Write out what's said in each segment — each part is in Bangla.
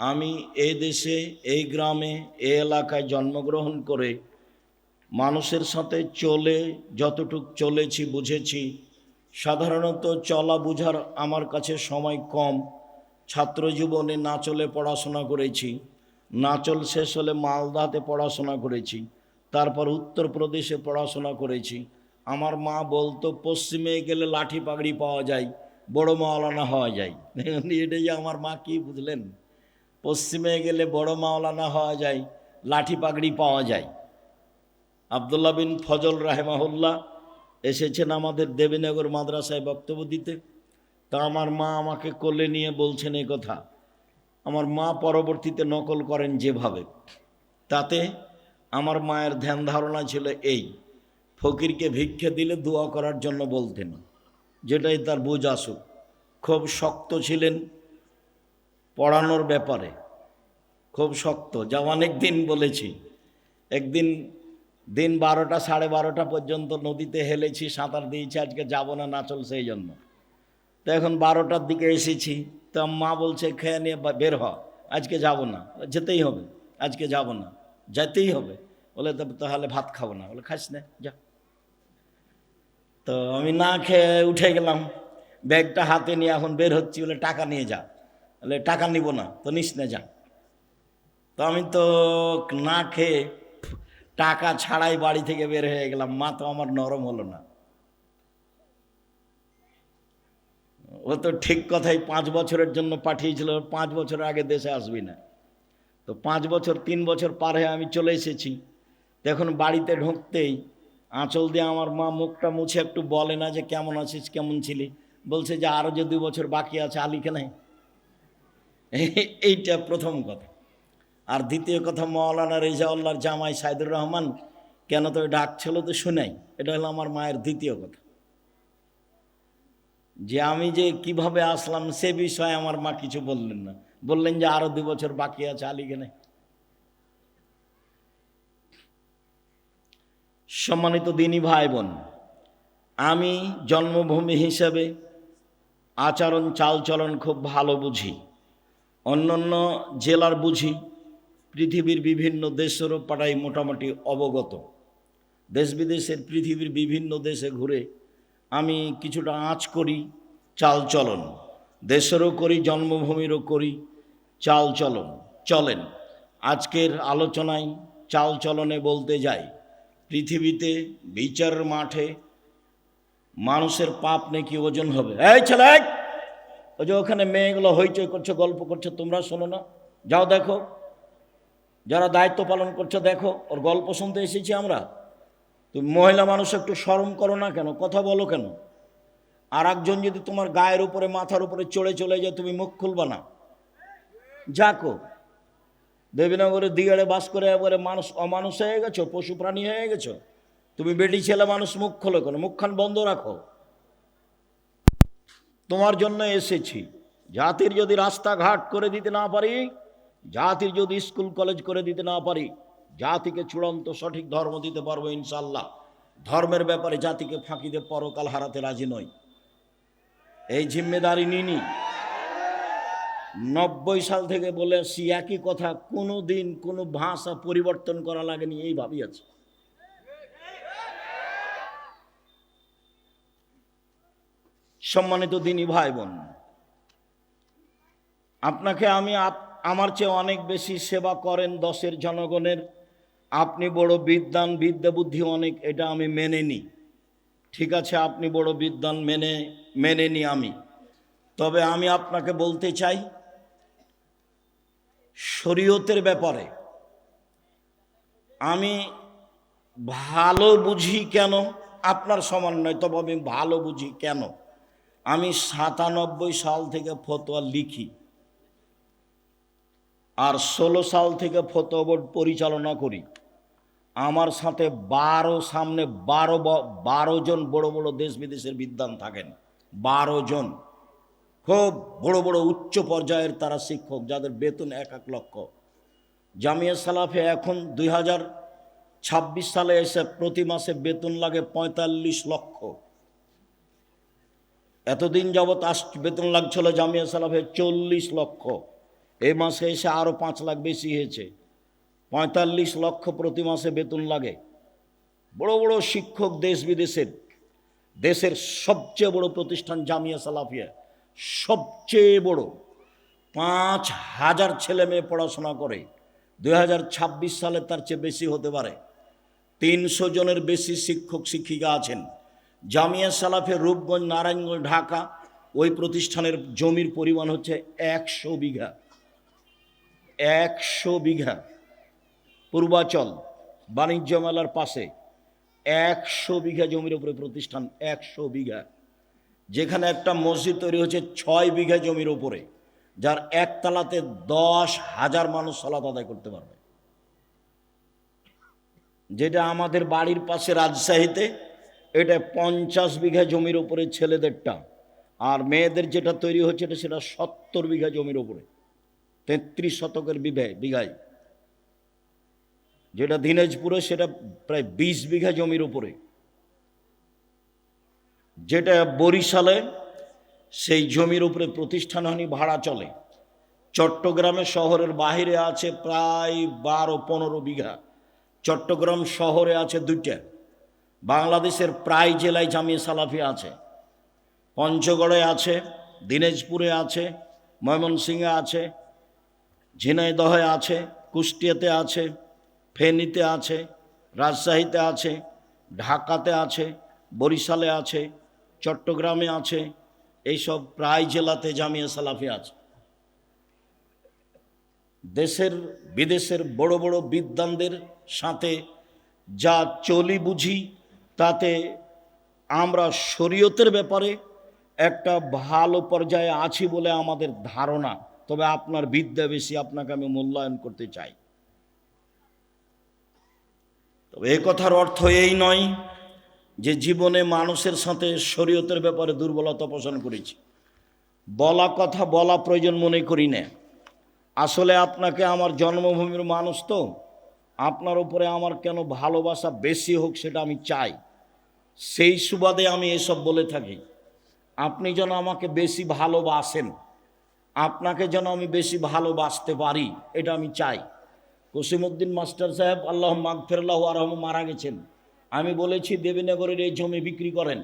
আমি এই দেশে, এই গ্রামে, এই এলাকায় জন্মগ্রহণ করে মানুষের সাথে চলে যতটুক চলেছি, বুঝেছি। সাধারণত চলা বুঝার আমার কাছে সময় কম। ছাত্র জীবনে নাচলে পড়াশোনা করেছি, নাচল শেষ হলে মালদাতে পড়াশোনা করেছি, তারপর উত্তরপ্রদেশে পড়াশোনা করেছি। আমার মা বলতো পশ্চিমে গেলে লাঠি পাগড়ি পাওয়া যায়, বড় মাওলানা হওয়া যায়। এটা যে আমার মা কি বুঝলেন, পশ্চিমে গেলে বড় মাওলানা হওয়া যায়, লাঠি পাগড়ি পাওয়া যায়। আবদুল্লাহ বিন ফজল রাহেমাহুল্লাহ এসেছেন আমাদের দেবীনগর মাদ্রাসায় বক্তব্য দিতে। তা আমার মা আমাকে কোলে নিয়ে বলছেন এই কথা। আমার মা পরবর্তীতে নকল করেন যেভাবে, তাতে আমার মায়ের ধ্যান ধারণা ছিল এই, ফকিরকে ভিক্ষে দিলে দোয়া করার জন্য বলতেন, যেটাই তার বুঝ আসুক। খুব শক্ত ছিলেন পড়ানোর ব্যাপারে, খুব শক্ত, যা অনেক দিন বলেছি। একদিন দিন 12টা 12:30 পর্যন্ত নদীতে হেলেছি, সাঁতার দিয়েছি, আজকে যাব না নাচল সেই জন্য। তো এখন 12টার দিকে এসেছি, তো মা বলছে খেয়ে নিয়ে বের হ, আজকে যাব না। যেতেই হবে, আজকে যাব না, যেতেই হবে। বলে তাহলে ভাত খাবো না। বলে খাস না, যা। তো আমি না খেয়ে উঠে গেলাম, ব্যাগটা হাতে নিয়ে এখন বের হচ্ছি। বলে টাকা নিয়ে যা। বলে টাকা নিব না। তো নিস না, যা। তো আমি তো না খেয়ে টাকা ছাড়াই বাড়ি থেকে বের হয়ে গেলাম। মা তো আমার নরম হলো না। ও তো ঠিক কথাই 5 বছরের জন্য পাঠিয়েছিল, 5 বছর আগে দেশে আসবি না। তো 5 বছর 3 বছর পার হয়ে আমি চলে এসেছি। এখন বাড়িতে ঢুকতেই আঁচল দিয়ে আমার মা মুখটা মুছে একটু বলে না যে কেমন আছিস, কেমন ছিলি। বলছে যে আরও যে 2 বছর বাকি আছে, আলিকে নাই। এইটা প্রথম কথা। আর দ্বিতীয় কথা, মৌলানা রেজাউল্লাহর জামাই সাইদুর রহমান কেন তো ডাক ছিল তো শুনাই। এটা হলো আমার মায়ের দ্বিতীয় কথা। যে আমি যে কিভাবে আসলাম সে বিষয়ে আমার মা কিছু বললেন না, বললেন যে আরো 2 বছর বাকি আছে, আলিগে নাই। সম্মানিত দিনী ভাই বোন, আমি জন্মভূমি হিসেবে আচরণ চালচলন খুব ভালো বুঝি, অন্যান্য জেলার বুঝি, পৃথিবীর বিভিন্ন দেশেরও পাড়াই মোটামুটি অবগত। দেশ বিদেশের পৃথিবীর বিভিন্ন দেশে ঘুরে আমি কিছুটা আঁচ করি চালচলন, দেশেরও করি, জন্মভূমিরও করি চালচলন। চলেন আজকের আলোচনায় চালচলনে বলতে যাই, পৃথিবীতে বিচারের মাঠে মানুষের পাপ নাকি ওজন হবে। এই ছেলে, ওই যে ওখানে মেয়েগুলো হইচই করছে, গল্প করছে, তোমরা শোনো না? যাও দেখো, যারা দায়িত্ব পালন করছে দেখো, ওর গল্প শুনতে এসেছি আমরা। তুমি মহিলা মানুষ, একটু শরম করো না কেন? কথা বলো কেন? আর একজন যদি তোমার গায়ের উপরে, মাথার উপরে চড়ে চলে যায়, তুমি মুখ খুলবা না? যাকো, দেবীনগরের দিগাড়ে বাস করে একবারে মানুষ অমানুষ হয়ে গেছো, পশু প্রাণী হয়ে গেছো। তুমি বেটি ছেলে মানুষ, মুখ খোলো কেন? মুখখান বন্ধ রাখো। তোমার জন্য এসেছি। জাতির যদি রাস্তাঘাট করে দিতে না পারি, জাতির যদি স্কুল কলেজ করে দিতে না পারি, জাতিকে চূড়ান্ত সঠিক ধর্ম দিতে পারবো ইনশাল্লাহ। ধর্মের ব্যাপারে জাতিকে ফাঁকি দিয়ে পরকাল হারাতে রাজি নই। এই জিম্মেদারি নিনি। 90 সাল থেকে বলে আসছি একই কথা, কোনো দিন কোনো ভাষা পরিবর্তন করা লাগেনি, এই ভাবি আছে। সম্মানিত দিনী ভাই বোন, আপনাকে আমি আমার চেয়ে অনেক বেশি সেবা করেন দেশের জনগণের। আপনি বড় বিদ্বান, বিদ্যা বুদ্ধি অনেক, এটা আমি মেনে নিই। ঠিক আছে, আপনি বড় বিদ্বান, মেনে নিই আমি। তবে আমি আপনাকে বলতে চাই, শরীয়তের ব্যাপারে আমি ভালো বুঝি কেন, আপনার সমান নয়, তবে আমি ভালো বুঝি কেন। আমি 97 সাল থেকে ফতোয়া লিখি, আর 16 সাল থেকে ফতোয়া বোর্ড পরিচালনা করি। আমার সাথে 12 জন বড় বড় দেশ বিদেশের বিদ্বান থাকেন। 12 জন খুব বড় বড় উচ্চ পর্যায়ের তারা শিক্ষক, যাদের বেতন 1 লক্ষ। জামিয়া সালাফে এখন 2026 সালে এসে প্রতি মাসে বেতন লাগে 45 লক্ষ। এতদিন যাবৎ বেতন লাগছিল জামিয়া সালাফে 40 লক্ষ। এই মাসে এসে আরও 5 লাখ বেশি হয়েছে, 45 লক্ষ প্রতি মাসে বেতন লাগে। বড় বড় শিক্ষক দেশ বিদেশের, দেশের সবচেয়ে বড় প্রতিষ্ঠান জামিয়া সালাফিয়া, সবচেয়ে বড়, 5,000 ছেলে মেয়ে পড়াশোনা করে। 2026 সালে তার চেয়ে বেশি হতে পারে। 300 জনের বেশি শিক্ষক শিক্ষিকা আছেন। জামিয়া সালাফিয়া রূপগঞ্জ, নারায়ণগঞ্জ, ঢাকা, ওই প্রতিষ্ঠানের জমির পরিমাণ হচ্ছে 100 বিঘা। 100 বিঘা। পূর্বাচল বাণিজ্য মেলার পাশে 100 বিঘা জমির উপরে প্রতিষ্ঠান। 100 বিঘা, যেখানে একটা মসজিদ তৈরি হচ্ছে 6 বিঘা জমির উপরে, যার একতলাতে 10,000 মানুষ সালাত আদায় করতে পারবে। যেটা আমাদের বাড়ির পাশে রাজশাহীতে, এটা 50 বিঘা জমির উপরে ছেলেদেরটা, আর মেয়েদের যেটা তৈরি হচ্ছে সেটা 70 বিঘা জমির উপরে, 33 শতকের বিঘায়। যেটা দিনাজপুরে সেটা প্রায় 20 বিঘা জমির উপরে। যেটা বরিশালে সেই জমির উপরে প্রতিষ্ঠান হয়নি, ভাড়া চলে। চট্টগ্রামে শহরের বাহিরে আছে প্রায় 12-15 বিঘা। চট্টগ্রাম শহরে আছে 2টা। বাংলাদেশের প্রায় জেলায় জামিয়া সালাফিয়া আছে। পঞ্চগড়ে আছে, দিনাজপুরে আছে, ময়মনসিংহে আছে, ঝিনাইদহে আছে, কুষ্টিয়াতে আছে, ফেনীতে আছে, রাজশাহীতে আছে, ঢাকাতে আছে, বরিশালে আছে, চট্টগ্রামে আছে। এইসব প্রায় জেলাতে জামিয়া সালাফিয়া আছে। দেশের বিদেশের বড় বড় বিদ্বানদের সাথে যা চলি বুঝি, তাতে আমরা শরীয়তের ব্যাপারে একটা ভালো পর্যায়ে আছি বলে আমাদের ধারণা। তবে আপনার বিদ্যা বেশি, আপনাকে আমি মূল্যায়ন করতে চাই। তবে এ কথার অর্থ এই নয় যে জীবনে মানুষের সাথে শরীয়তের ব্যাপারে দুর্বলতা পোষণ করেছি। বলা কথা বলা প্রয়োজন মনে করি না। আসলে আপনাকে, আমার জন্মভূমির মানুষ তো, আপনার উপরে আমার কেন ভালোবাসা বেশি হোক সেটা আমি চাই। সেই সুবাদে আমি এসব বলে থাকি। আপনি যেন আমাকে বেশি ভালোবাসেন, আপনাকে যেন আমি বেশি ভালোবাসতে পারি, এটা আমি চাই। কসিমউদ্দিন মাস্টার সাহেব আল্লাহ মাগফিরাল্লাহু আরহাম মারা গেছেন। আমি বলেছি দেবীনগরের এই জমি বিক্রি করেন,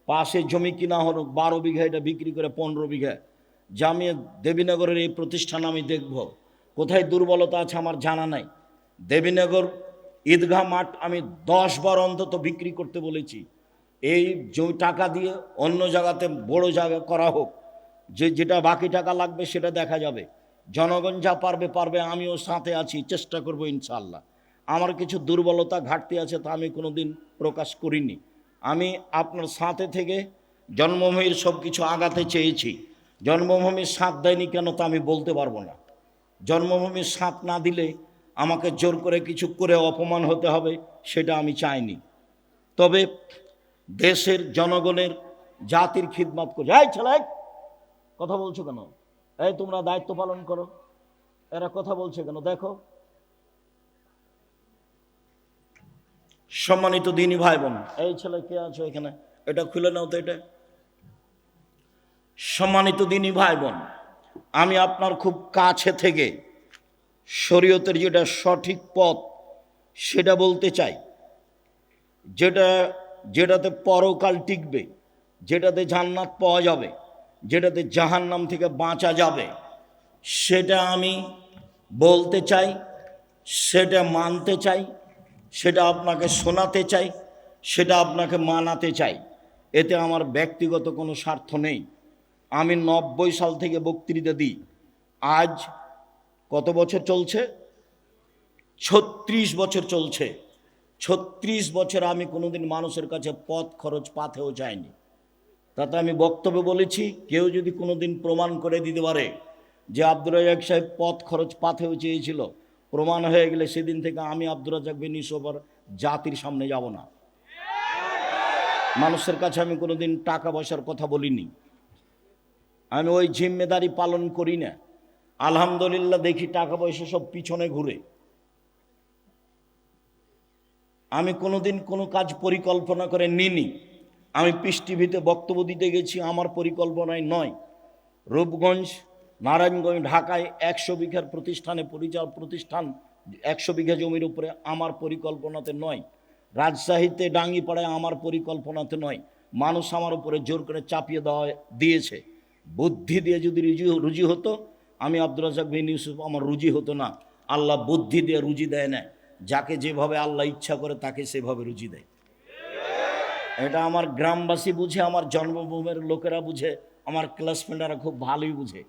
পাশে জমি কিনা হলো 12 বিঘা, এটা বিক্রি করে 15 বিঘা। জামিয়া দেবীনগরের এই প্রতিষ্ঠান আমি দেখব। কোথায় দুর্বলতা আছে আমার জানা নাই। দেবীনগর ঈদগাহ মাঠ আমি 10 বার অন্তত বিক্রি করতে বলেছি। এই জমি টাকা দিয়ে অন্য জায়গাতে বড় জায়গা করা হোক, যেটা বাকি টাকা লাগবে সেটা দেখা যাবে। জনগণ যা পারবে পারবে, আমিও সাথে আছি, চেষ্টা করব ইনশাআল্লাহ। আমার কিছু দুর্বলতা ঘাটতি আছে, তা আমি কোনো দিন প্রকাশ করিনি। আমি আপনার সাথে থেকে জন্মভূমির সব কিছু আগাতে চেয়েছি। জন্মভূমির সাথ দেয়নি কেন তা আমি বলতে পারবো না। জন্মভূমির সাথ না দিলে আমাকে জোর করে কিছু করে অপমান হতে হবে, সেটা আমি চাইনি। তবে দেশের জনগণের জাতির খিদমত করে। এই ছেলে, কথা বলছো কেন? এই তোমরা দায়িত্ব পালন করো, এরা কথা বলছে কেন? দেখো। সম্মানিত দিনী ভাই বোন, এই ছেলে কে আছো এখানে, এটা খুলে নাও তো এটা। সম্মানিত দিনী ভাই বোন, আমি আপনার খুব কাছে থেকে শরীয়তের যেটা সঠিক পথ সেটা বলতে চাই। যেটাতে পরকাল টিকবে, যেটাতে জান্নাত পাওয়া যাবে, যেটাতে জাহান্নাম থেকে বাঁচা যাবে, সেটা আমি বলতে চাই, সেটা মানতে চাই, সেটা আপনাকে শোনাতে চাই, সেটা আপনাকে মানাতে চাই। এতে আমার ব্যক্তিগত কোনো স্বার্থ নেই। আমি 90 সাল থেকে বক্তৃতা দিই। আজ কত বছর চলছে? 36 বছর চলছে। 36 বছর আমি কোনোদিন মানুষের কাছে পথ খরচ পাথেও যাইনি। তাতে আমি বক্তব্য বলেছি। কেউ যদি কোনোদিন প্রমাণ করে দিতে পারে যে আব্দুর রাজ্জাক সাহেব পথ খরচ পাথেও চেয়েছিল, প্রমাণ হয়ে গেলে সেদিন থেকে আমি আব্দুর রাজ্জাক বিন ইউসুফ জাতির সামনে যাব না। মানুষের কাছে আমি কোনোদিন টাকা পয়সার কথা বলিনি। আমি ওই জিম্মেদারি পালন করি না। আলহামদুলিল্লাহ দেখি টাকা পয়সা সব পিছনে ঘুরে। আমি কোনোদিন কোনো কাজ পরিকল্পনা করে নিইনি। আমি পিস টিভিতে বক্তব্য দিতে গেছি, আমার পরিকল্পনায় নয়। রূপগঞ্জ নারায়ণগঞ্জ ঢাকায় 100 বিঘার প্রতিষ্ঠানে প্রতিষ্ঠান 100 বিঘা জমির উপরে আমার পরিকল্পনাতে নয়। রাজশাহীতে ডাঙ্গিপাড়ায় আমার পরিকল্পনাতে নয়। মানুষ আমার উপরে জোর করে চাপিয়ে দিয়েছে। বুদ্ধি দিয়ে যদি রুজি হতো, আমি আব্দুর রাজ্জাক বিন ইউসুফ আমার রুজি হতো না। আল্লাহ বুদ্ধি দিয়ে রুজি দেয় না, যাকে যেভাবে আল্লাহ ইচ্ছা করে তাকে সেভাবে রুজি দেয়। এটা আমার গ্রামবাসী বুঝে, আমার জন্মভূমির লোকেরা বুঝে, আমার ক্লাসমেটরা খুব ভালোই বুঝে।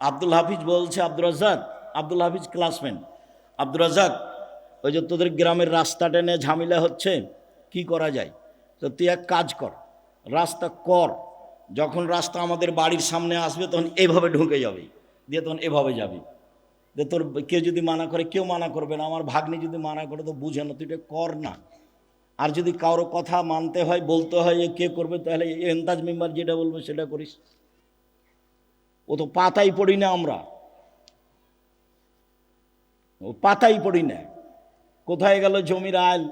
আব্দুল হাফিজ বলছে, আব্দুল হাফিজ ক্লাসমেট, আব্দুর রাজ্জাক, ওই যে তোদের গ্রামের রাস্তাটা নিয়ে ঝামেলা হচ্ছে, কি করা যায়? তো তুই এক কাজ কর, রাস্তা কর। যখন রাস্তা আমাদের বাড়ির সামনে আসবে তখন এভাবে ঢুকে যাবে, দিয়ে তখন এভাবে যাবি। যে তোর কেউ যদি মানা করে, কেউ মানা করবে না। আমার ভাগ্নি যদি মানা করে তো বুঝে না, তুই এটা কর না। আর যদি কারো কথা মানতে হয়, বলতে হয়, কে করবে, তাহলে এন্তাজ মেম্বার যেটা বলবে সেটা করিস। ও তো পাতাই পড়ি না, আমরা ও পাতাই পড়ি না। কোথায় গেল জমির আইল,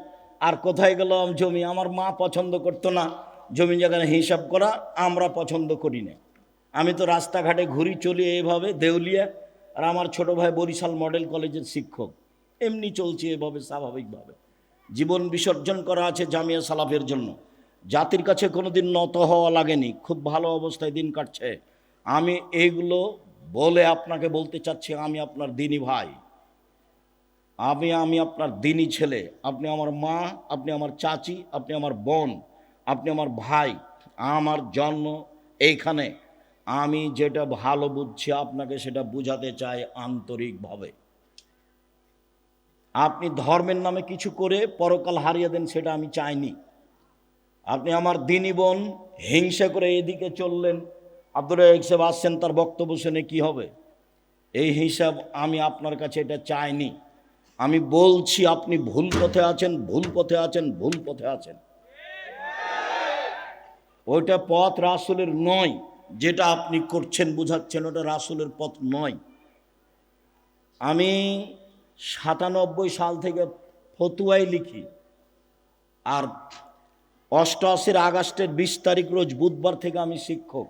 আর কোথায় গেল জমি? আমার মা পছন্দ করতো না জমি জায়গায় হিসাব করা, আমরা পছন্দ করি না। আমি তো রাস্তাঘাটে ঘুরি চলি এইভাবে দেউলিয়া, আর আমার ছোট ভাই বরিশাল মডেল কলেজের শিক্ষক। এমনি চলছে এভাবে স্বাভাবিকভাবে। জীবন বিসর্জন করা আছে জামিয়া সালাফের জন্য। জাতির কাছে কোনোদিন নত হওয়া লাগেনি, খুব ভালো অবস্থায় দিন কাটছে। আমি এইগুলো বলে আপনাকে বলতে চাচ্ছি, আমি আপনার দিনী ভাই, আমি আপনার দিনী ছেলে। আপনি আমার মা, আপনি আমার চাচি, আপনি আমার বোন, আপনি আমার ভাই। আমার জন্ম এইখানে। আমি যেটা ভালো বুঝছি আপনাকে সেটা বুঝাতে চাই আন্তরিকভাবে। আপনি ধর্মের নামে কিছু করে পরকাল হারিয়ে দেন, সেটা আমি চাইনি। আপনি আমার দিনী বোন, হিংসা করে এদিকে চললেন, আব্দুর রাজ্জাক সাহেব আসছেন, তার বক্তব্য শুনে কি হবে? এই হিসাব আমি আপনার কাছে এটা চাইনি। আমি বলছি আপনি ভুল পথে আছেন, ভুল পথে আছেন, ভুল পথে আছেন। ওইটা পথ রাসূলের নয়, যেটা আপনি করছেন বুঝাচ্ছেন, ওটা রাসূলের পথ নয়। আমি 97 সাল থেকে ফতুয়াই লিখি, আর 88 আগস্টের 20 তারিখ রোজ বুধবার থেকে আমি শিক্ষক।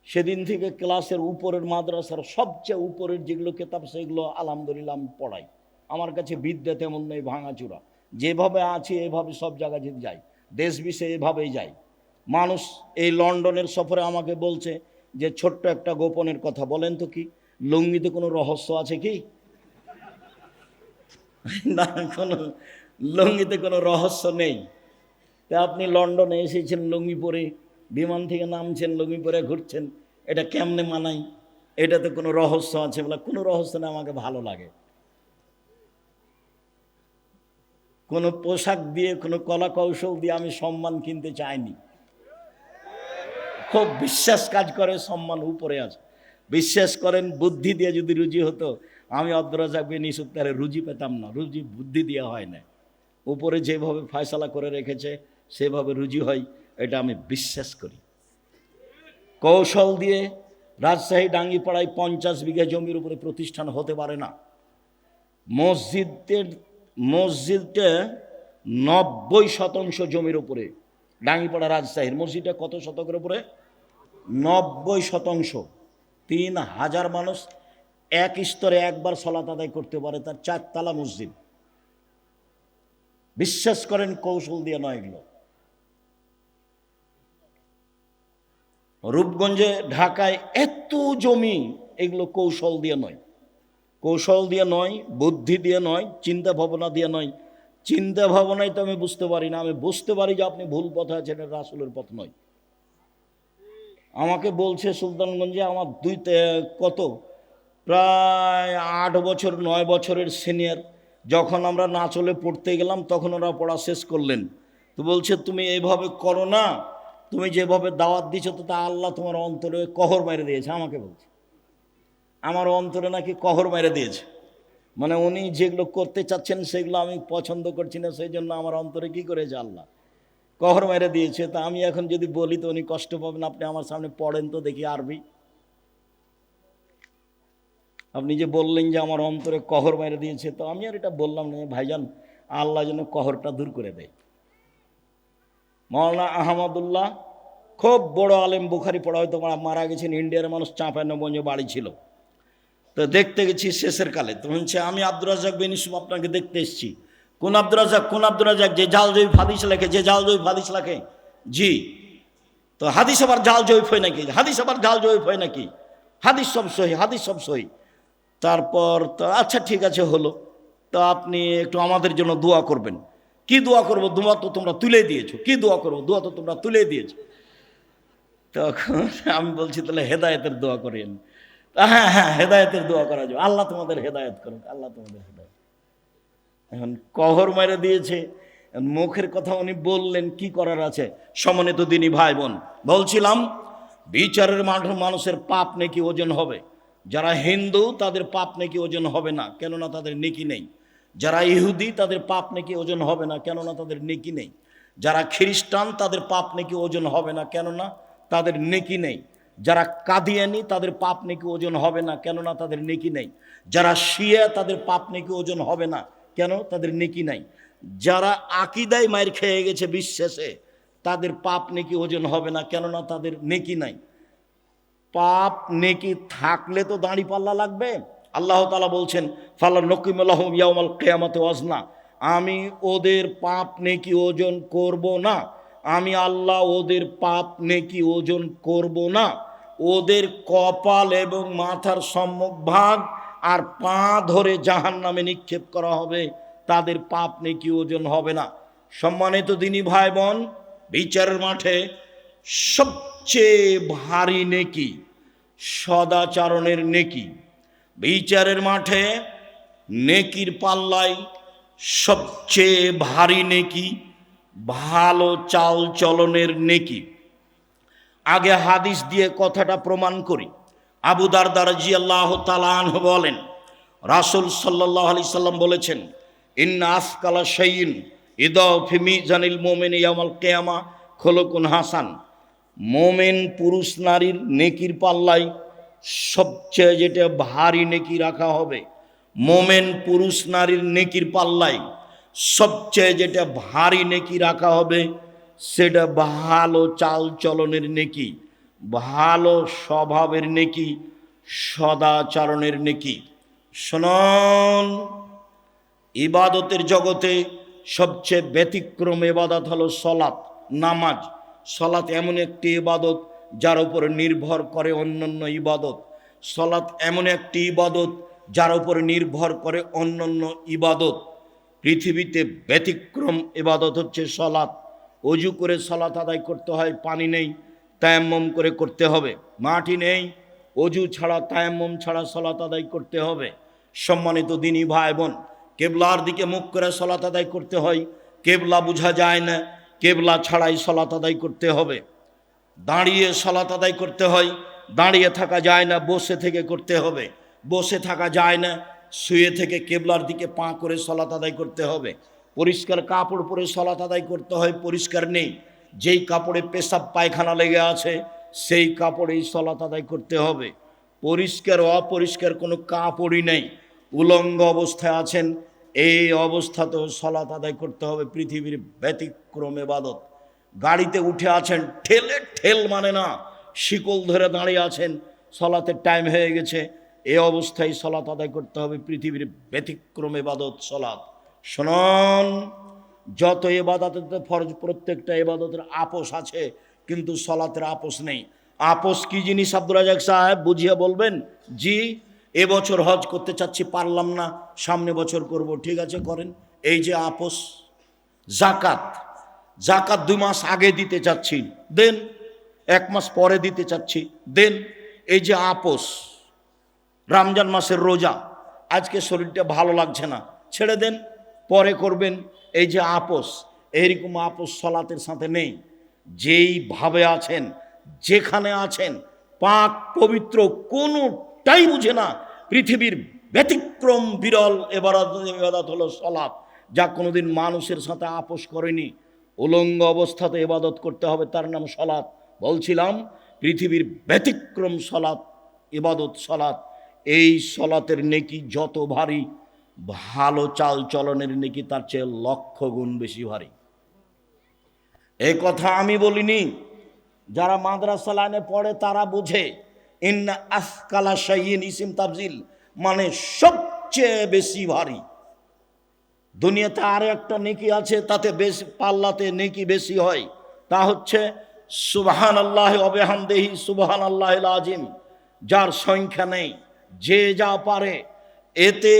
সেদিন থেকে ক্লাসের উপরের মাদ্রাসার সবচেয়ে উপরের যেগুলো কেতাব সেগুলো আলহামদুলিল্লাহ আমি পড়াই। আমার কাছে বিদ্যা তেমন নেই, ভাঙাচুরা। যেভাবে আছি এভাবে সব জায়গায় যেতে যাই, দেশ বিষয়ে এভাবেই যাই। মানুষ এই লন্ডনের সফরে আমাকে বলছে যে ছোট্ট একটা গোপনের কথা বলেন তো, কি লুঙ্গিতে কোনো রহস্য আছে কি? না, কোনো লুঙ্গিতে কোনো রহস্য নেই। তা আপনি লন্ডনে এসেছেন লুঙ্গি পরে, বিমান থেকে নামছেন লুঙ্গি পরে ঘুরছেন, এটা কেমনে মানাই? এটাতে কোনো রহস্য আছে? বলে কোনো রহস্য না, আমাকে ভালো লাগে। কোনো পোশাক দিয়ে, কোনো কলা কৌশল দিয়ে আমি সম্মান কিনতে চাইনি। খুব বিশ্বাস কাজ করে, সম্মান উপরে আছে। বিশ্বাস করেন, বুদ্ধি দিয়ে যদি রুজি হতো, আমি আব্দুর রাজ্জাক বিন ইউসুফ তারে রুজি পেতাম না। রুজি বুদ্ধি দিয়ে হয় না, উপরে যেভাবে ফয়সালা করে রেখেছে সেভাবে রুজি হয়, এটা আমি বিশ্বাস করি। কৌশল দিয়ে রাজশাহী ডাঙ্গিপাড়ায় 50 বিঘা জমির উপরে প্রতিষ্ঠান হতে পারে না। মসজিদটা 90% জমির উপরে। ডাঙ্গিপাড়া রাজশাহীর মসজিদটা কত শতকের উপরে? 90%। 3000 মানুষ এক স্তরে একবার সালাত আদায় করতে পারে, তার 4 তলা মসজিদ। বিশ্বাস করেন, কৌশল দিয়ে নয় এগুলো। রূপগঞ্জে, ঢাকায় এত জমি, এগুলো কৌশল দিয়ে নয়। কৌশল দিয়ে নয়, বুদ্ধি দিয়ে নয়, চিন্তা ভাবনা দিয়ে নয়। চিন্তা ভাবনাই তো আমি বুঝতে পারি না। আমি বুঝতে পারি যে আপনি ভুল পথে আছেন, এটা রাসূলের পথ নয়। আমাকে বলছে সুলতানগঞ্জে আমার প্রায় 8 বছর 9 বছরের সিনিয়র, যখন আমরা না চলে পড়তে গেলাম তখন ওরা পড়া শেষ করলেন। তো বলছে তুমি এইভাবে করো না, তুমি যেভাবে দাওয়াত দিচ্ছ তো তা আল্লাহ তোমার অন্তরে কহর মেরে দিয়েছে। আমাকে বলছে আমার অন্তরে নাকি কহর মেরে দিয়েছে, মানে উনি যেগুলো করতে চাচ্ছেন সেগুলো আমি পছন্দ করছি না, সেই জন্য আমার অন্তরে কি করেছে আল্লাহ কহর মেরে দিয়েছে। তা আমি এখন যদি বলি তো উনি কষ্ট পাবেন। আপনি আমার সামনে পড়েন তো দেখি আরবি। আপনি যে বললেন যে আমার অন্তরে কহর মেরে দিয়েছে, তো আমি আর এটা বললাম না। ভাইজান, আল্লাহ যেন কহরটা দূর করে দেয়। মাওলানা আহমদুল্লাহ খুব বড় আলেম, বুখারি পড়া, হয়তো মারা গেছেন, ইন্ডিয়ার মানুষ, চাঁপাইনবাবগঞ্জে বাড়ি ছিল। তো দেখতে গেছি শেষের কালে, তো বলছে আমি আব্দুর রাজ্জাক বিন ইউসুফ আপনাকে দেখতে এসেছি। কোন আব্দুর রাজ্জাক? কোন আব্দুর রাজ্জাক? যে জাল জয়ীফ হাদিস লেখে, যে জাল জয়ীফ হাদিস লেখে। জি। তো হাদিস আবার জাল জয়ীফ হয় নাকি? হাদিস আবার জাল জয়ীফ হয় নাকি? হাদিস সব সহি, হাদিস সব সহি। তারপর তো আচ্ছা ঠিক আছে হলো, তো আপনি একটু আমাদের জন্য দোয়া করবেন। কি দোয়া করবো? দোয়া তো তোমরা তুলে দিয়েছো। কি দোয়া করবো? দোয়া তো তোমরা তুলে দিয়েছো। তখন আমি বলছি তাহলে হেদায়েতের দোয়া করেন। হ্যাঁ হ্যাঁ, হেদায়েতের দোয়া করা যাবে, আল্লাহ তোমাদের হেদায়েত করুক, আল্লাহ তোমাদের হেদায়েত। এখন কহর মেরে দিয়েছে, মুখের কথা উনি বললেন, কি করার আছে? সম্মানিত দিনী ভাই বোন, বলছিলাম বিচারের মাঠে মানুষের পাপ নেকি ওজন হবে। যারা হিন্দু তাদের পাপ নেকি ওজন হবে না, কেননা তাদের নেকি নেই। যারা ইহুদি তাদের পাপ নেকি ওজন হবে না, কেননা তাদের নেকি নেই। যারা খ্রিস্টান তাদের পাপ নেকি ওজন হবে না, কেননা তাদের নেকি নেই। যারা কাদিয়ানি তাদের পাপ নেকি ওজন হবে না, কেননা তাদের নেকি নেই। যারা শিয়া তাদের পাপ নেকি ওজন হবে না, কেন? তাদের নেকি নাই। যারা আকিদায় মাইর খেয়ে গেছে বিশ্বাসে, তাদের পাপ নেকি ওজন হবে না, কেননা তাদের নেকি নাই। পাপ নেকি থাকলে তো দাঁড়ি পাল্লা লাগবে। আল্লাহ তাআলা বলছেন ফালা নকিমু লাহুম ইয়াউমাল কিয়ামাতি ওয়াজনা, আমি ওদের পাপ নেকি ওজন করব না। আমি আল্লাহ ওদের পাপ নেকি ওজন করব না। ওদের কপাল এবং মাথার সম্মুখ ভাগ আর পা ধরে জাহান্নামে নিক্ষেপ করা হবে, তাদের পাপ নেকি ওজন হবে না। সম্মানিত দিনী ভাই বোন, বিচারের মাঠে সবচেয়ে ভারী নেকি সদাচরণের নেকি। বিচারের মাঠে নেকির পাল্লায় সবচেয়ে ভারী নেকি ভালো চাল চলনের নেকি। আগে হাদিস দিয়ে কথাটা প্রমাণ করি। আবু দারদা রাদিয়াল্লাহু তাআলা আনহু বলেন, রাসূল সাল্লাল্লাহু আলাইহি সাল্লাম বলেছেন, ইন্না আসকালা শাইইন ইদাউ ফি মিজানিল মুমিনি ইয়াউমাল কিয়ামা খুলুকুন হাসান। মোমেন পুরুষ নারীর নেকির পাল্লায় সবচেয়ে যেটা ভারী নেকি রাখা হবে, মোমেন পুরুষ নারীর নেকির পাল্লায় সবচেয়ে যেটা ভারী নেকি রাখা হবে, সেটা ভালো চাল চলনের নেকি, ভালো স্বভাবের নেকি, সদাচরণের নেকি। শুনুন, ইবাদতের জগতে সবচেয়ে ব্যতিক্রম ইবাদত হলো সলাত, নামাজ। সলাত এমন একটি ইবাদত যার উপরে নির্ভর করে অন্যান্য ইবাদত। সলাত এমন একটি ইবাদত যার উপরে নির্ভর করে অন্যান্য ইবাদত। পৃথিবীতে ব্যতিক্রম ইবাদত হচ্ছে সলাত। অজু করে সলাত আদায় করতে হয়, পানি নেই, তায়াম্মুম করে করতে হবে। মাটি নেই, অজু ছাড়া তায়াম্মুম ছাড়া সলাত আদায় করতে হবে। সম্মানিত দিনী ভাই বোন, কেবলার দিকে মুখ করে সলাত আদায় করতে হয়, কেবলা বোঝা যায় না, কেবলা ছাড়াই সলাত আদায় করতে হবে। দাঁড়িয়ে সলাত আদায় করতে হয়, দাঁড়িয়ে থাকা যায় না, বসে থেকে করতে হবে। বসে থাকা যায় না, শুয়ে থেকে কেবলার দিকে পা করে সলাত আদায় করতে হবে। পরিষ্কার কাপড় পরে সলাত আদায় করতে হয়, পরিষ্কার নেই, যেই কাপড়ে পেশাব পায়খানা লেগে আছে সেই কাপড়েই সলাত আদায় করতে হবে। পরিষ্কার অপরিষ্কার কোনো কাপড়ই নেই, উলঙ্গ অবস্থায় আছেন, এই অবস্থাতেও সলাত আদায় করতে হবে। পৃথিবীর ব্যতিক্রম ইবাদত। গাড়িতে উঠে আছেন, ঠেলে ঠেল মানে না, শিকল ধরে দাঁড়িয়ে আছেন, সলাতের টাইম হয়ে গেছে, এই অবস্থায় সলাত আদায় করতে হবে। পৃথিবীর ব্যতিক্রম ইবাদত সলাত। শুনুন, যত ইবাদতের ফরজ, প্রত্যেকটা ইবাদতের আপোষ আছে, কিন্তু সলাতের আপোষ নেই। আপোষ কি জিনিস আব্দুর রাজ্জাক সাহেব বুঝিয়ে বলবেন? জি, এবছর হজ করতে চাচ্ছি, পারলাম না, সামনে বছর করব। ঠিক আছে, করেন। এই যে আপোষ। জাকাত, জাকাত 2 মাস আগে দিতে চাচ্ছি, দেন। 1 মাস পরে দিতে চাচ্ছি, দেন। এই যে আপোষ। রমজান মাসের রোজা, আজকে শরীরটা ভালো লাগছে না, ছেড়ে দেন, পরে করবেন। এই যে আপোষ, এইরকম আপোষ সলাতের সাথে নেই। যেইভাবে আছেন, যেখানে আছেন, পাক পবিত্র, কোনোটাই বুঝে না। পৃথিবীর ব্যতিক্রম বিরল ইবাদত হলো সলাত, যা কোনোদিন মানুষের সাথে আপোষ করেনি। উলঙ্গ অবস্থাতে ইবাদত করতে হবে, তার নাম সলাত। বলছিলাম পৃথিবীর ব্যতিক্রম সলাত, ইবাদত সলাত। এই সলাতের নেকি যত ভারী, ভালো চাল চলনের নেকি তার চেয়ে 1,00,000 গুণ বেশি ভারী। এই কথা আমি বলিনি, যারা মাদ্রাসা লাইনে পড়ে তারা বুঝে ইন্না আসকালা শাইইন ইসিম তাফজিল, মানে সবচেয়ে বেশি ভারী। দুনিয়াতে আর একটা নেকি আছে, তাতে বেশি পাল্লাতে নেকি বেশি হয়, তা হচ্ছে সুবহানাল্লাহি ওয়া বিহামদিহি সুবহানাল্লাহিল আযীম, যার সংখ্যা নেই, যে যা পারে এতে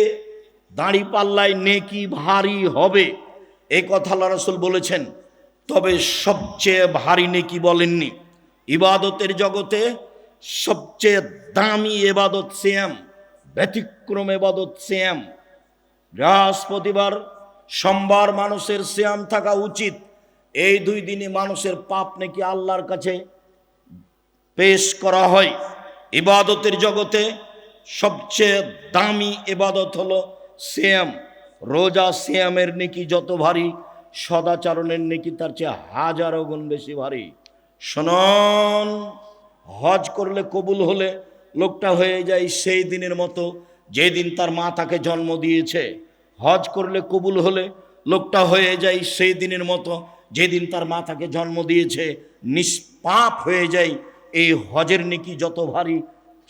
দাঁড়ি পাল্লায় নেকি ভারী হবে, এই কথা আল্লাহ রাসূল বলেছেন। তবে সবচেয়ে ভারী নেকি বলেননি। ইবাদতের জগতে সবচেয়ে দামি ইবাদত সিয়াম, ব্যতিক্রম ইবাদত সিয়াম। বৃহস্পতিবার সোমবার মানুষের সিয়াম থাকা উচিত। এই দুই দিনে মানুষের পাপ নাকি আল্লাহর কাছে পেশ করা হয়। ইবাদতের জগতে সবচেয়ে দামি ইবাদত হলো সিয়াম। রোজা সিয়ামের নেকি যত ভারী, সদাচরণের নেকি তার চেয়ে হাজারো গুণ বেশি ভারী। শুনুন, হজ করলে কবুল হলে লোকটা হয়ে যায় সেই দিনের মতো যেদিন তার মা তাকে জন্ম দিয়েছে। হজ করলে কবুল হলে লোকটা হয়ে যায় সেই দিনের মতো যেদিন তার মা তাকে জন্ম দিয়েছে, নিষ্পাপ হয়ে যায়। এই হজের নেকি যত ভারী,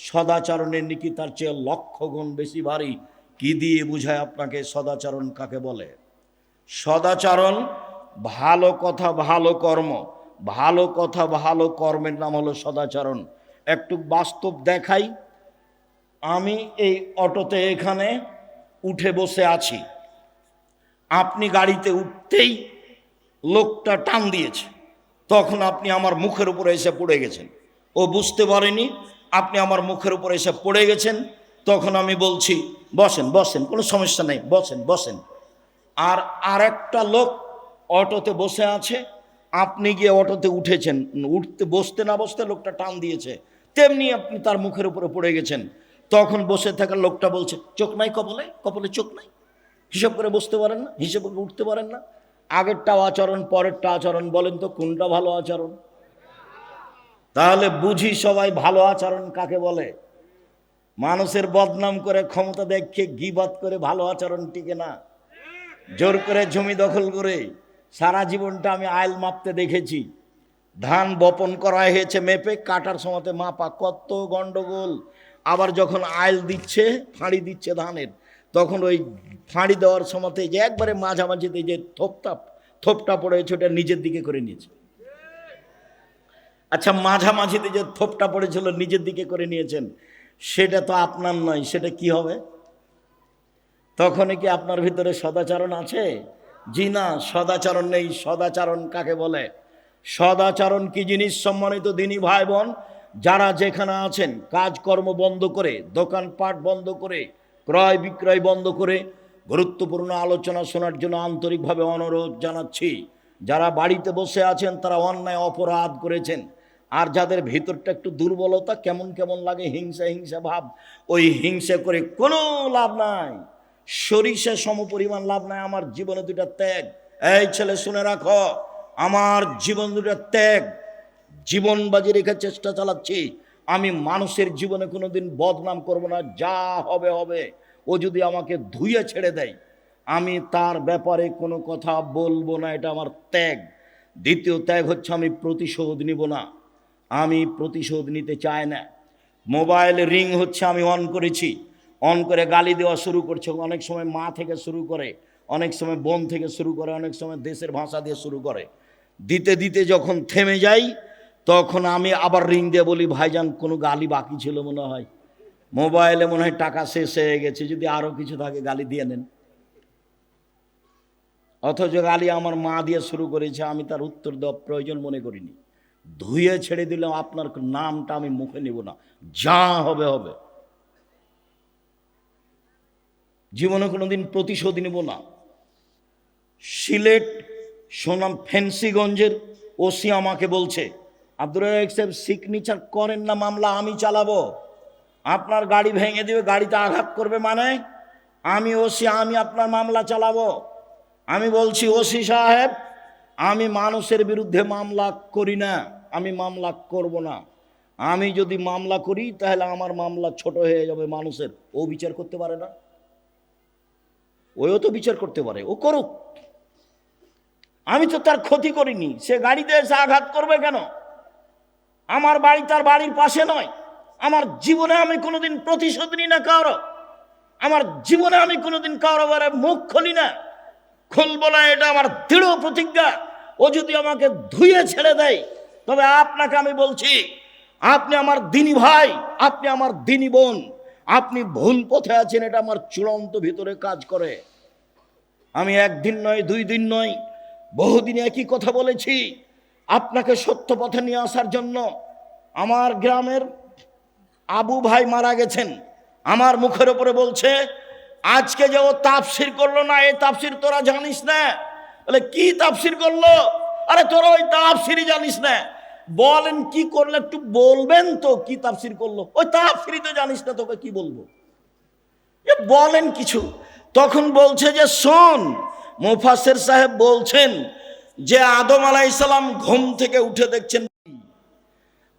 সদাচরণের নেকি তার চেয়ে লক্ষ গুণ বেশি ভারী। কি দিয়ে বুঝায় আপনাকে সদাচরণ কাকে বলে? সদাচরণ ভালো কথা ভালো কর্ম, ভালো কথা ভালো কর্মের নাম হলো সদাচরণ। একটু বাস্তব দেখাই। আমি এই অটোতে এখানে উঠে বসে আছি, আপনি গাড়িতে উঠতেই লোকটা টান দিয়েছে, তখন আপনি আমার মুখের উপরে এসে পড়ে গেছেন। ও বুঝতে পারেনি আপনি আমার মুখের উপরে এসে পড়ে গেছেন, তখন আমি বলছি বসেন বসেন, কোনো সমস্যা নেই, বসেন বসেন। আর আরেকটা লোক অটোতে বসে আছে, আপনি গিয়ে অটোতে উঠেছেন, উঠতে বসতে না বসতে লোকটা টান দিয়েছে, তেমনি আপনি তার মুখের উপরে পড়ে গেছেন। তখন বসে থাকা লোকটা বলছে চোখ নাই কপালে, কপালে চোখ নাই, হিসাব করে বসতে পারেন না, হিসাব করে উঠতে পারেন না। আগেরটাও আচরণ পরেরটা আচরণ, বলেন তো কোনটা ভালো আচরণ? তাহলে বুঝি সবাই ভালো আচরণ কাকে বলে। মানুষের বদনাম করে ক্ষমতা দেখে গীবত করে ভালো আচরণ টিকে না। জোর করে জমি দখল করে, সারা জীবনটা আমি আইল মাপতে দেখেছি। ধান বপন করা হয়েছে মেপে, কাটার সময়তে মাপা, কত গন্ডগোল। আবার যখন আইল দিচ্ছে, ফাঁড়ি দিচ্ছে ধানের, তখন ওই ফাঁড়ি দেওয়ার সময়তে যে একবারে মাঝামাঝিতে যে থোপটা পড়েছে ওটা নিজের দিকে করে নিয়েছে। আচ্ছা, মাঝামাঝিতে যে থোপটা পড়েছিল নিজের দিকে করে নিয়েছেন, সেটা তো আপনার নয়, সেটা কি হবে? তখন কি আপনার ভিতরে সদাচরণ আছে? জি না, সদাচরণ নেই। সদাচরণ কাকে বলে? সদাচরণ কি জিনিস সম্মানিত দিনী ভাই বোন? যারা যেখানে আছেন কাজকর্ম বন্ধ করে, দোকানপাট বন্ধ করে, ক্রয় বিক্রয় বন্ধ করে গুরুত্বপূর্ণ আলোচনা শোনার জন্য আন্তরিকভাবে অনুরোধ জানাচ্ছি। যারা বাড়িতে বসে আছেন তারা অন্যায় অপরাধ করেছেন। আর যাদের ভিতরটা একটু দুর্বলতা, কেমন কেমন লাগে, হিংসা হিংসা ভাব, ওই হিংসা করে কোনো লাভ নাই, সরিষা সমপরিমাণ লাভ নাই। আমার জীবনে দুটা ত্যাগ, এই ছেলে শুনে রাখো, আমার জীবন দুটা ত্যাগ, জীবন বাজি রেখে চেষ্টা চালাচ্ছি। আমি মানুষের জীবনে কোনোদিন বদনাম করব না, যা হবে হবে। ও যদি আমাকে ধুয়ে ছেড়ে দেয়, আমি তার ব্যাপারে কোনো কথা বলবো না, এটা আমার ত্যাগ। দ্বিতীয় ত্যাগ হচ্ছে আমি প্রতিশোধ নিব না, আমি প্রতিশোধ নিতে চাই না। মোবাইল রিং হচ্ছে, আমি অন করেছি, অন করে গালি দেওয়া শুরু করছে। অনেক সময় মা থেকে শুরু করে, অনেক সময় বোন থেকে শুরু করে, অনেক সময় দেশের ভাষা দিয়ে শুরু করে। দিতে দিতে যখন থেমে যাই, তখন আমি আবার রিং দিয়ে বলি ভাইজান কোনো গালি বাকি ছিল মনে হয়, মোবাইলে মনে হয় টাকা শেষ হয়ে গেছে, যদি আরও কিছু থাকে গালি দিয়ে নেন। অথচ গালি আমার মা দিয়ে শুরু করেছে, আমি তার উত্তর দেওয়া প্রয়োজন মনে করিনি। ধুয়ে ছেড়ে দিলাম, আপনার নামটা আমি মুখে নিব না, যা হবে হবে। জীবনে কোনোদিন প্রতিশোধ নিব না। সিলেট সোনাম ফেন্সিগঞ্জের ওসি আমাকে বলছে, আব্দুর রাজ্জাক সাহেব সিগনেচার করেন না, মামলা আমি চালাবো, আপনার গাড়ি ভেঙে দেবে, গাড়িতে আঘাত করবে, মানে আমি ওসি, আমি আপনার মামলা চালাবো। আমি বলছি ওসি সাহেব, আমি মানুষের বিরুদ্ধে মামলা করি না, আমি মামলা করব না। আমি যদি মামলা করি তাহলে আমার মামলা ছোট হয়ে যাবে মানুষের। ও বিচার করতে পারে না? ওও তো বিচার করতে পারে, ও করুক, আমি তো তার ক্ষতি করিনি, সে গাড়িতে এসে আঘাত করবে কেন? আমার বাড়ি তার বাড়ির পাশে নয়। আমার জীবনে আমি কোনোদিন প্রতিশোধ নিই না কারো। আমার জীবনে আমি কোনোদিন কারো বারে মুখ খুলি না, খুলবো না, এটা আমার দৃঢ় প্রতিজ্ঞা। ও যদি আমাকে ধুয়ে ছেড়ে দেয়, তবে আপনাকে আমি বলছি, আপনি আমার দিনী ভাই, আপনি আমার দিনী বোন, আপনি ভুল পথে আছেন, এটা আমার চূড়ান্ত ভিতরে কাজ করে। আমি একদিন নয়, 2 দিন নয়, বহুদিন একই কথা বলেছি আপনাকে সত্য পথে নিয়ে আসার জন্য। আমার গ্রামের আবু ভাই মারা গেছেন, আমার মুখের উপরে বলছে আজকে যে ও তাফসির করলো না, এই তাফসির তোরা জানিস না। বলে কি তাফসির করলো? আরে তোরা ওই তাফসিরই জানিস না। বলেন কি করলে একটু বলবেন তো, কি তাফসির করলো? ওই তাফসিরই তো জানিস না, তোকে কি বলবো? বলেন কিছু। তখন বলছে যে শোন, মুফাসসির সাহেব বলছেন যে আদম আলাইহিস সালাম ঘুম থেকে উঠে দেখছেন,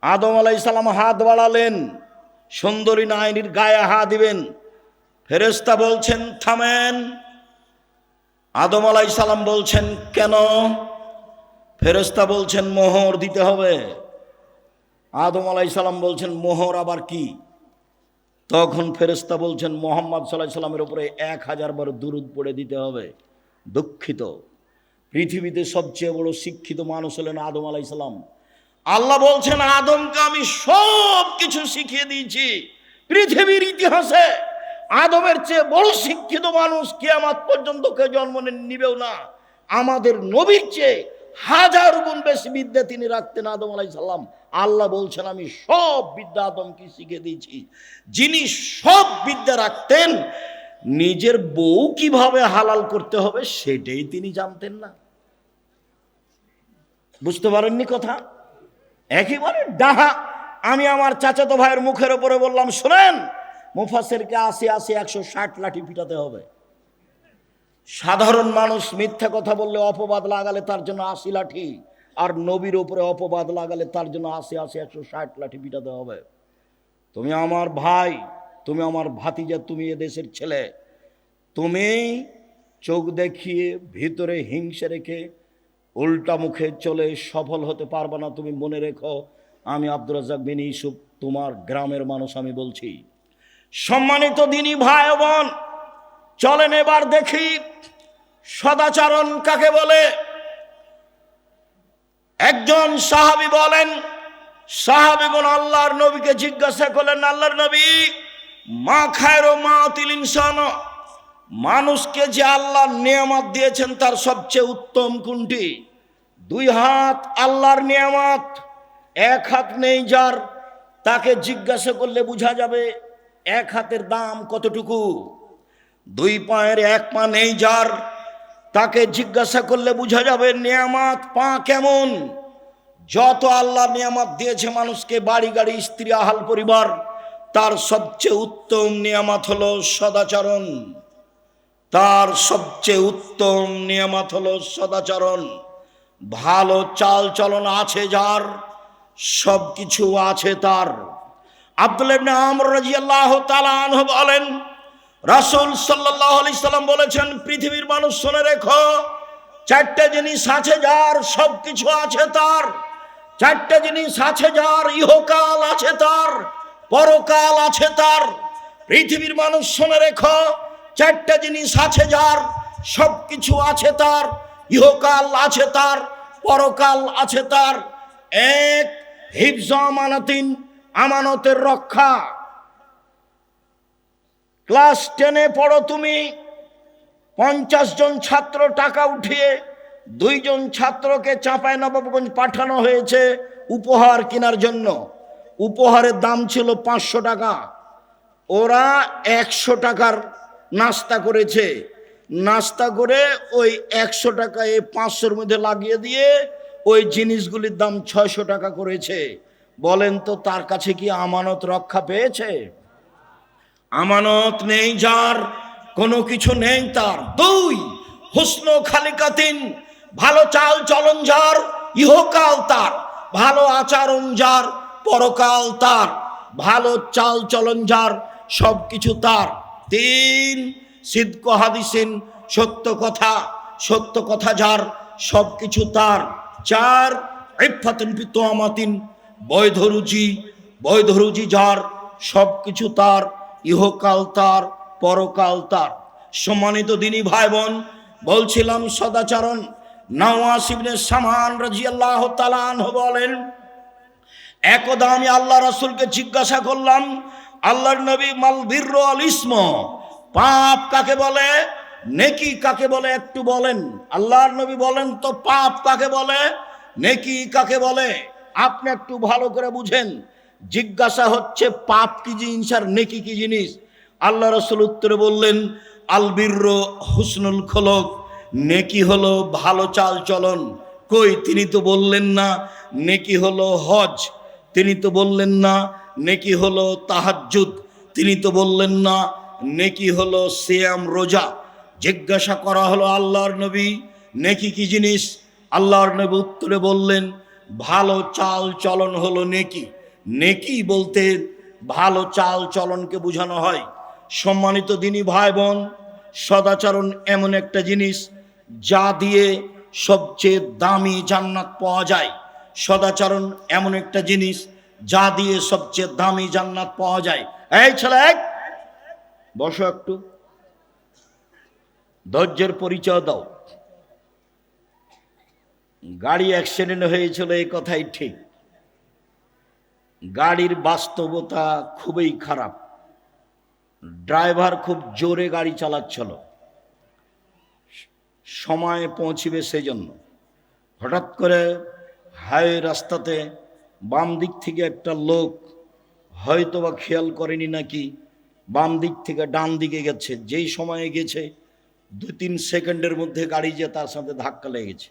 আদম আলাইহিস সালাম হাত বাড়ালেন, সুন্দরী নারীর গায়ে হাত দিবেন, ফেরেশতা বলছেন থামেন। আদম আলাইহিস সালাম বলছেন কেন? ফেরেশতা বলছেন মোহর দিতে হবে। আদম আলাইহিস সালাম বলছেন মোহর আবার কি? তখন ফেরেশতা বলছেন মুহাম্মদ সাল্লাল্লাহু আলাইহি সাল্লামের উপরে 1000 বার দুরূদ পড়ে দিতে হবে। দুঃখিত, পৃথিবীতে সবচেয়ে বড় শিক্ষিত মানুষ হলেন আদম আলাইহিস সালাম। আল্লাহ বলছেন আদমকে আমি সব কিছু শিখিয়ে দিয়েছি। পৃথিবীর ইতিহাসে আদমের চেয়ে বড় শিক্ষিত মানুষ কিয়ামত পর্যন্ত কেউ জন্ম নিবেও না। আমাদের নবীর চেয়ে 1000 গুণ বেশি বিদ্যা তিনি রাখতেন আদম আলাইহিস সালাম। আল্লাহ বলছেন আমি সব বিদ্যা আদমকে শিখিয়ে দিয়েছি। যিনি সব বিদ্যা রাখতেন, নিজের বউ কিভাবে হালাল করতে হবে সেটাই তিনি জানতেন না। বুঝতে পারেননি কথা? একেবারে ডাহা। আমি আমার চাচাতো ভাইয়ের মুখের উপরে বললাম শোনেন, মুফাসসিরকে 80 160 লাঠি পিটাতে হবে। সাধারণ মানুষ মিথ্যা কথা বললে, অপবাদ লাগালে তার জন্য 80 লাঠি, আর নবীর উপরে অপবাদ লাগালে তার জন্য 80 160 লাঠি পিটাতে হবে। তুমি আমার ভাই, তুমি আমার ভাতিজা, তুমি এ দেশের ছেলে, তুমি চোখ দেখিয়ে ভিতরে হিংসে রেখে উল্টা মুখে চলে সফল হতে পারবে না। তুমি মনে রেখো, আমি আব্দুর রাজ্জাক বিন ইউসুফ তোমার গ্রামের মানুষ আমি বলছি। সম্মানিত দিনী ভাই বোন, চলেন এবার দেখি সদাচরণ কাকে বলে। একজন সাহাবী বলেন, সাহাবীগণ আল্লাহর নবীকে জিজ্ঞাসা করলেন, আল্লাহর নবী, মা খায়রু মাতিল ইনসান, মানুষকে যে আল্লাহ নিয়ামত দিয়েছেন তার সবচেয়ে উত্তম কোনটি? 2 হাত আল্লাহর নিয়ামত, 1 হাত নেই যার, তাকে জিজ্ঞাসা করলে বোঝা যাবে 1 হাতের দাম কতটুকু। 2 পায়ের 1 পা নেই যার, তাকে জিজ্ঞাসা করলে বোঝা যাবে নিয়ামত পা কেমন। যত আল্লাহ নিয়ামত দিয়েছে মানুষকে, বাড়ি গাড়ি স্ত্রী আহাল পরিবার, তার সবচেয়ে উত্তম নিয়ামত হলো সদাচরণ। তার সবচেয়ে উত্তম নিয়ামত হলো সদাচরণ। ভালো চাল চলন আছে যার, সব কিছু আছে তার। আব্দুল্লাহ ইবনে আমর রাদিয়াল্লাহু তাআলা আনহু বলেন, রাসূল সাল্লাল্লাহু আলাইহি সাল্লাম বলেছেন, পৃথিবীর মানুষ শুনে রেখো, 4টে জিনিস আছে যার, সব কিছু আছে তার। 4টে জিনিস আছে যার, ইহকাল আছে তার, পরকাল আছে তার। পৃথিবীর মানুষ শুনে রেখো, 4টে জিনিস আছে যার, সব কিছু আছে তার, ইহকাল আছে তার, পরকাল আছে তার। 1, হিফজ আমানাতিন, আমানতের রক্ষা। ক্লাস 10-এ পড়ো তুমি, 50 জন ছাত্র টাকা উঠিয়ে 2 জন ছাত্রকে চাঁপাইনবাবগঞ্জ পাঠানো হয়েছে উপহার কেনার জন্য। উপহারের দাম ছিল 500 টাকা। ওরা 100 টাকার নাস্তা করেছে। নাস্তা করে ওই 100 টাকা এই 500-র মধ্যে লাগিয়ে দিয়ে ওই জিনিসগুলির দাম 600 টাকা করেছে। বলেন তো তার কাছে কি আমানত রক্ষা পেয়েছে? আমানত নেই যার, কোনো কিছু নেই তার। 2, হুসনু খালিকাতিন, ভালো চাল চলন যার, ইহকাল তার। ভালো আচরণ যার, পরকাল তার। ভালো চাল চলন যার, সব কিছু তার। 3, সিদক হাদিসিন, সত্য কথা যার, সব কিছু তার। 4, ইফাতুন ফি তুমাতিন, বৈধ রুচি যার, সব কিছু তার, ইহকাল তার, পরকাল তার। সম্মানিত দিনী ভাই বোন, বলছিলাম সদাচরণ। নওয়াস ইবনে সামান রাদিয়াল্লাহু তাআলা আনহু বলেন, একদা আমি আল্লাহ রাসূলকে জিজ্ঞাসা করলাম, আল্লাহর নবী, মাল বিররু আল ইসম, পাপ কাকে বলে, নেকি কাকে বলে, একটু বলেন। আল্লাহর নবী বলেন, তো পাপ কাকে বলে, নেকি কাকে বলে? আপনি একটু ভালো করে বুঝেন। জিজ্ঞাসা হচ্ছে পাপ কি জিনিস আর নেকি কি জিনিস। আল্লাহ রাসূল উত্তরে বললেন, আল বিররু হুসনুল খুলুক, নেকি হলো ভালো চাল চলন। কই, তিনি তো বললেন না নেকি হলো হজ, তিনি তো বললেন না নেকি হলো তাহাজ্জুদ, তিনি তো বললেন না নেকি হলো সিয়াম রোজা। জিজ্ঞাসা করা হলো, আল্লাহর নবী নেকি কি জিনিস? আল্লাহর নবী উত্তরে বললেন, ভালো চাল চলন হলো নেকি। নেকি বলতে ভালো চাল চলনকে বোঝানো হয়। সম্মানিত দিনী ভাই বোন, সদাচরণ এমন একটা জিনিস যা দিয়ে সবচেয়ে দামি জান্নাত পাওয়া যায়। সদাচরণ এমন একটা জিনিস যা দিয়ে সবচেয়ে দামি জান্নাত পাওয়া যায়। এই ছেলে, বসো একটু, ধৈর্যের পরিচয় দাও। গাড়ি অ্যাক্সিডেন্ট হয়েছিল, এই কথাই ঠিক। গাড়ির বাস্তবতা খুবই খারাপ। ড্রাইভার খুব জোরে গাড়ি চালাচ্ছিল, সময়ে পৌঁছিবে সেজন্য। হঠাৎ করে হাইওয়ে রাস্তাতে বাম দিক থেকে একটা লোক হয়তোবা খেয়াল করেনি নাকি, বাম দিক থেকে ডান দিকে গেছে। যেই সময়ে গেছে 2-3 সেকেন্ডের মধ্যে গাড়ি যে তার সাথে ধাক্কা লেগেছে।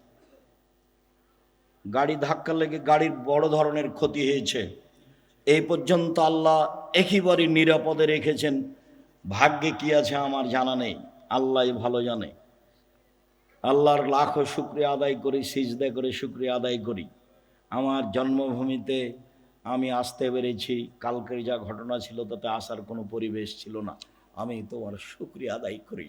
গাড়ি ধাক্কা লেগে গাড়ির বড় ধরনের ক্ষতি হয়েছে। এই পর্যন্ত আল্লাহ একেবারে নিরাপদে রেখেছেন। ভাগ্যে কি আছে আমার জানা নেই, আল্লাহই ভালো জানে। আল্লাহর লাখো শুকরিয়া আদায় করি, সিজদা করে শুকরিয়া আদায় করি। আমার জন্মভূমিতে আমি আসতে পেরেছি। কালকের যা ঘটনা ছিল তাতে আসার কোনো পরিবেশ ছিল না। আমি তোমার শুকরিয়া আদায় করি।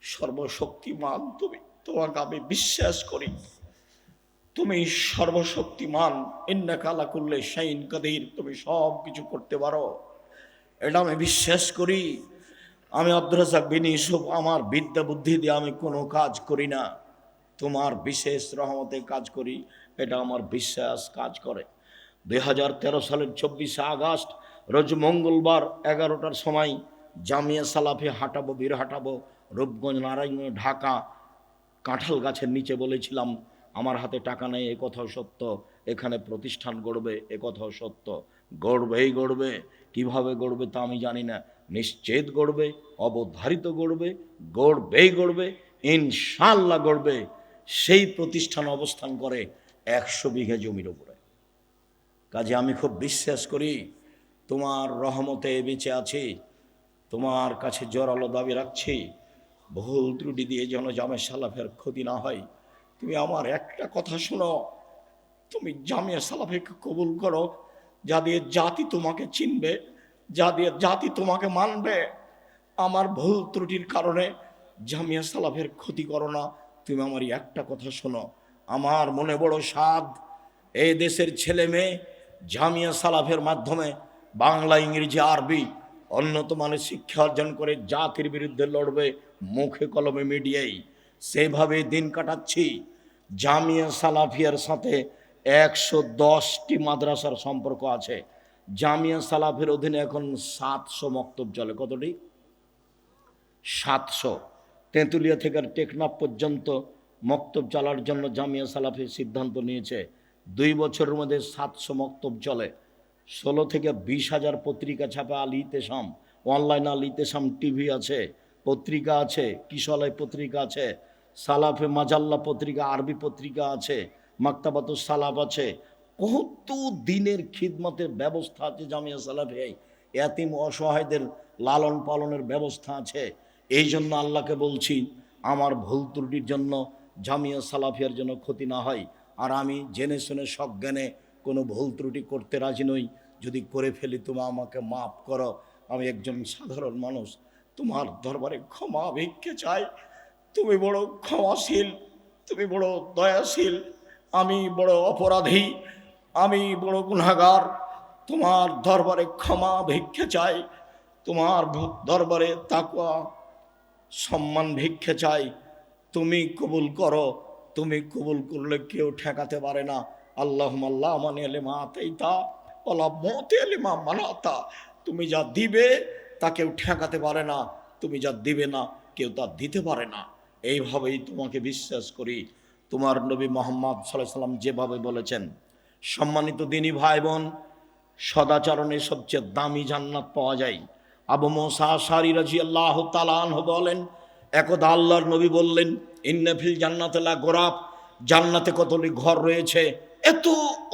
সর্বশক্তিমান তুমি, তোমাকে আমি বিশ্বাস করি তুমি সর্বশক্তিমান। ইন্নাকা আলা কুল্লি শাইইন কাদির, তুমি সব কিছু করতে পারো, এটা আমি বিশ্বাস করি। আমি আব্দুর রাজ্জাক বিন ইউসুফ, আমার বিদ্যা বুদ্ধি দিয়ে আমি কোনো কাজ করি না, তোমার বিশেষ রহমতে কাজ করি, এটা আমার বিশ্বাস কাজ করে। 2013 সালের 24শে আগস্ট রোজ মঙ্গলবার 11টার সময় জামিয়া সালাফি হাঁটাবো, বীর হাঁটাবো, রূপগঞ্জ, নারায়ণগঞ্জ, ঢাকা। কাঁঠাল গাছের নিচে বলেছিলাম আমার হাতে টাকা নেই, এ কথাও সত্য। এখানে প্রতিষ্ঠান গড়বে, এ কথাও সত্য। গড়বেই গড়বে, কিভাবে গড়বে তা আমি জানি না, নিশ্চিত গড়বে, অবধারিত গড়বে, গড়বেই গড়বে, ইনশাআল্লাহ গড়বে। সেই প্রতিষ্ঠান অবস্থান করে 100 বিঘা জমির উপরে। কাজে আমি খুব বিশ্বাস করি তোমার রহমতে বেঁচে আছি, তোমার কাছে জোরালো দাবি রাখছি, ভুল ত্রুটি দিয়ে যেন জামে সালাফের ক্ষতি না হয়। তুমি আমার একটা কথা শোনো, তুমি জামিয়া সালাফিকে কবুল করো, যা দিয়ে জাতি তোমাকে চিনবে, যা দিয়ে জাতি তোমাকে মানবে। আমার ভুল ত্রুটির কারণে জামিয়া সালাফের ক্ষতি করো না। তুমি আমার একটা কথা শোনো, আমার মনে বড় সাধ, এই দেশের ছেলে মেয়ে জামিয়া সালাফের মাধ্যমে বাংলা, ইংরেজি, আরবি উন্নত মানের শিক্ষা অর্জন করে জাতির বিরুদ্ধে লড়বে, মুখে কলমে মিডিয়ায়। সেভাবে দিন কাটাচ্ছি। জামিয়া সালাফিয়ার সাথে 110টি মাদ্রাসার সম্পর্ক আছে। জামিয়া সালাফের অধীনে এখন 700 মক্তব চলে। কতটি? 700। তেঁতুলিয়া থেকে টেকনাফ পর্যন্ত মক্তব চালার জন্য জামিয়া সালাফি সিদ্ধান্ত নিয়েছে। 2 বছরের মধ্যে 700 মক্তব চলে। 16 থেকে 20,000 পত্রিকা ছাপে। আল ইতেসাম অনলাইন, আল ইতেসাম টিভি আছে, পত্রিকা আছে, কিশলয় পত্রিকা আছে, সালাফে মাজাল্লা পত্রিকা, আরবি পত্রিকা আছে, মাকতাবাতুস সালাফ আছে। কত দিনের খিদমতের ব্যবস্থা আছে জামিয়া সালাফে। এতিম অসহায়দের লালন পালনের ব্যবস্থা আছে। এই জন্য আল্লাহকে বলছি আমার ভুল ত্রুটির জন্য জামিয়া সালাফিয়ার জন্য ক্ষতি না হয়। আর আমি জেনে শুনে সজ্ঞানে কোনো ভুল ত্রুটি করতে রাজি নই। যদি করে ফেলি তুমি আমাকে মাফ করো। আমি একজন সাধারণ মানুষ, তোমার দরবারে ক্ষমা ভিক্ষে চাই। তুমি বড় ক্ষমাশীল, তুমি বড় দয়াশীল, আমি বড় অপরাধী। আমি বড় গুনাহগার, তোমার দরবারে ক্ষমা ভিক্ষা চাই, তোমার দরবারে তাকওয়া সম্মান ভিক্ষা চাই, তুমি কবুল করো। তুমি কবুল করলে কেউ ঠেকাতে পারে না। আল্লাহুম্মা লা মানিয়া লিমা আতাইতা ওয়ালা মুতিয়া লিমা মানাতা। তুমি যা দিবে তা কেউ ঠেকাতে পারে না, তুমি যা দিবে না কেউ তা দিতে পারে না। এইভাবেই তোমাকে বিশ্বাস করি। তোমার নবী মুহাম্মদ সাল্লাল্লাহু আলাইহি সাল্লাম যেভাবে বলেছেন। সম্মানিত দিনী ভাই বোন, সদাচরণে সবচেয়ে দামি জান্নাত পাওয়া যায়। আবু মুসা আশআরী রাদিয়াল্লাহু তাআলা আনহু বলেন, একদা আল্লাহর নবী বললেন, ইন্না ফিল জান্নাতি লা গোরাব, জান্নাতে কতগুলি ঘর রয়েছে, এত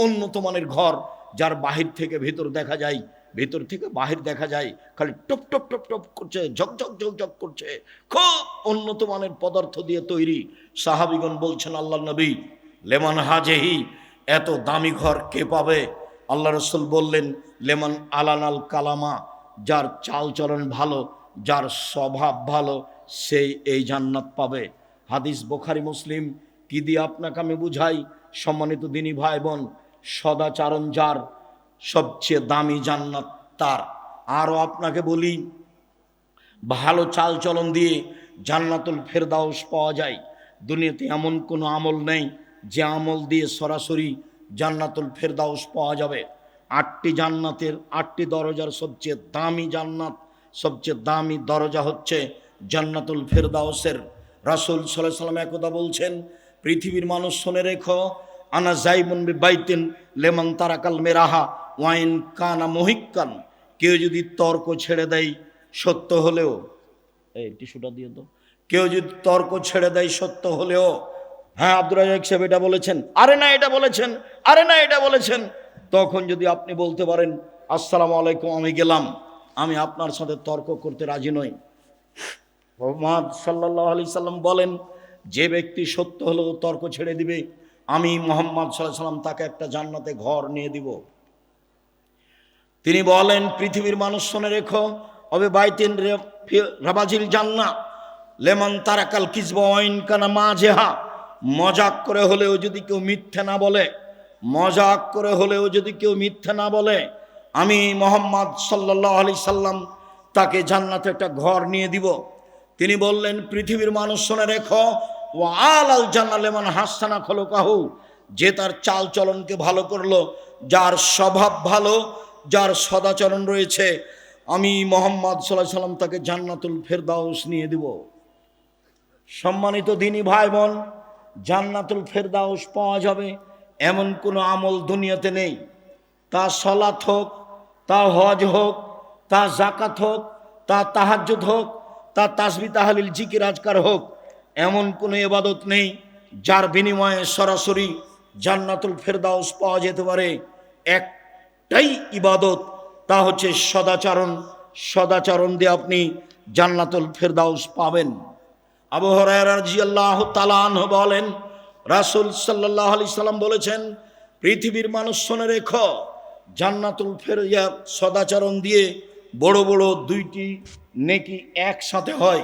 উন্নত মানের ঘর যার বাহির থেকে ভিতর দেখা যায়, ভিতর থেকে বাহির দেখা যায়, খালি টপ টপ টপ টপ করছে, ঝকঝক ঝকঝক করছে, খুব উন্নত মানের পদার্থ দিয়ে তৈরি। সাহাবীগণ বলছেন, আল্লাহর নবী, লেমান হাজেহি, এত দামি ঘর কে পাবে? আল্লাহ রাসূল বললেন, লেমান আলানাল কালামা, যার চাল চলন ভালো, যার স্বভাব ভালো, সেই এই জান্নাত পাবে। হাদিস বুখারী মুসলিম। কি দিয়ে আপনাকে আমি বুঝাই সম্মানিত দিনী ভাই বোন, সদাচারণ যার, সবচেয়ে দামি জান্নাত তার। আরও আপনাকে বলি, ভালো চাল চলন দিয়ে জান্নাতুল ফেরদাউস পাওয়া যায়। দুনিয়াতে এমন কোনো আমল নেই যে আমল দিয়ে সরাসরি জান্নাতুল ফেরদাউস পাওয়া যাবে। 8টি জান্নাতের 8টি দরজার সবচেয়ে দামি জান্নাত, সবচেয়ে দামি দরজা হচ্ছে জান্নাতুল ফেরদাউসের। রাসূল সাল্লাল্লাহু আলাইহি সাল্লাম একদা বলছেন, পৃথিবীর মানুষ শুনে রেখো, আনা যাইবুন বিবাইতিন লেমান তারাকাল মেরাহা ওয়াইন কানা মহিক্কান। কেউ যদি তর্ক ছেড়ে দেয় সত্য হলেও, এই টিস্যুটা দিয়ে তো, কেউ যদি তর্ক ছেড়ে দেয় সত্য হলেও, হ্যাঁ আব্দুর রাজ্জাক সাহেব এটা বলেছেন, আরে না এটা বলেছেন, আরে না এটা বলেছেন, তখন যদি আপনি বলতে পারেন, আসসালামু আলাইকুম, আমি গেলাম, আমি আপনার সাথে তর্ক করতে রাজি নই। মুহাম্মদ সাল্লাল্লাহু আলাইহি সাল্লাম বলেন, যে ব্যক্তি সত্য হলেও তর্ক ছেড়ে দিবে, আমি মুহাম্মদ সাল্লাল্লাহু আলাইহি সাল্লাম তাকে একটা জান্নাতে ঘর নিয়ে দিব। তিনি বলেন, পৃথিবীর মানুষ শুনে রেখো, অবে বাইতিন রাবাজিল জান্নাহ লেমান তারাকাল কিযবা ওয়াইন কানা মাজেহা। মজাক করে হলেও যদি কেউ মিথ্যে না বলে, মজাক করে হলেও যদি কেউ মিথ্যে না বলে, আমি মুহাম্মদ সাল্লাল্লাহু আলাইহি সাল্লাম তাকে জান্নাতে একটা ঘর নিয়ে দিব। তিনি বললেন, পৃথিবীর মানুষ শুনে রেখো, ওয়া আলাল জান্নাহ লিমান হাসানা খুলুকাহু, যে তার চাল চলনকে ভালো করলো, যার স্বভাব ভালো, যার সদাচরণ রয়েছে, আমি মুহাম্মদ সাল্লাল্লাহু আলাইহি সাল্লাম তাকে জান্নাতুল ফেরদাউস নিয়ে দিব। সম্মানিত দিনী ভাই বোন, জান্নাতুল ফেরদাউস পাওয়া যাবে এমন কোনো আমল দুনিয়াতে নেই। তা সালাত হোক, তা হজ হোক, তা যাকাত হোক, তা তাহাজ্জুদ হোক, তা তাসবিহ তাহলিল জিকির আজকার হোক, এমন কোনো ইবাদত নেই যার বিনিময়ে সরাসরি জান্নাতুল ফেরদাউস পাওয়া যেতে পারে। একটাই ইবাদত, তা হচ্ছে সদাচরণ। সদাচরণ দিয়ে আপনি জান্নাতুল ফেরদাউস পাবেন। আবু হুরায়রা রাদিয়াল্লাহু তাআলা আনহু বলেন, রাসূল সাল্লাল্লাহু আলাইহি সাল্লাম বলেছেন, পৃথিবীর মানুষ শুনে রেখো, জান্নাতুল ফেরদাউস সদাচরণ দিয়ে বড় বড় 2টি নেকি একসাথে হয়।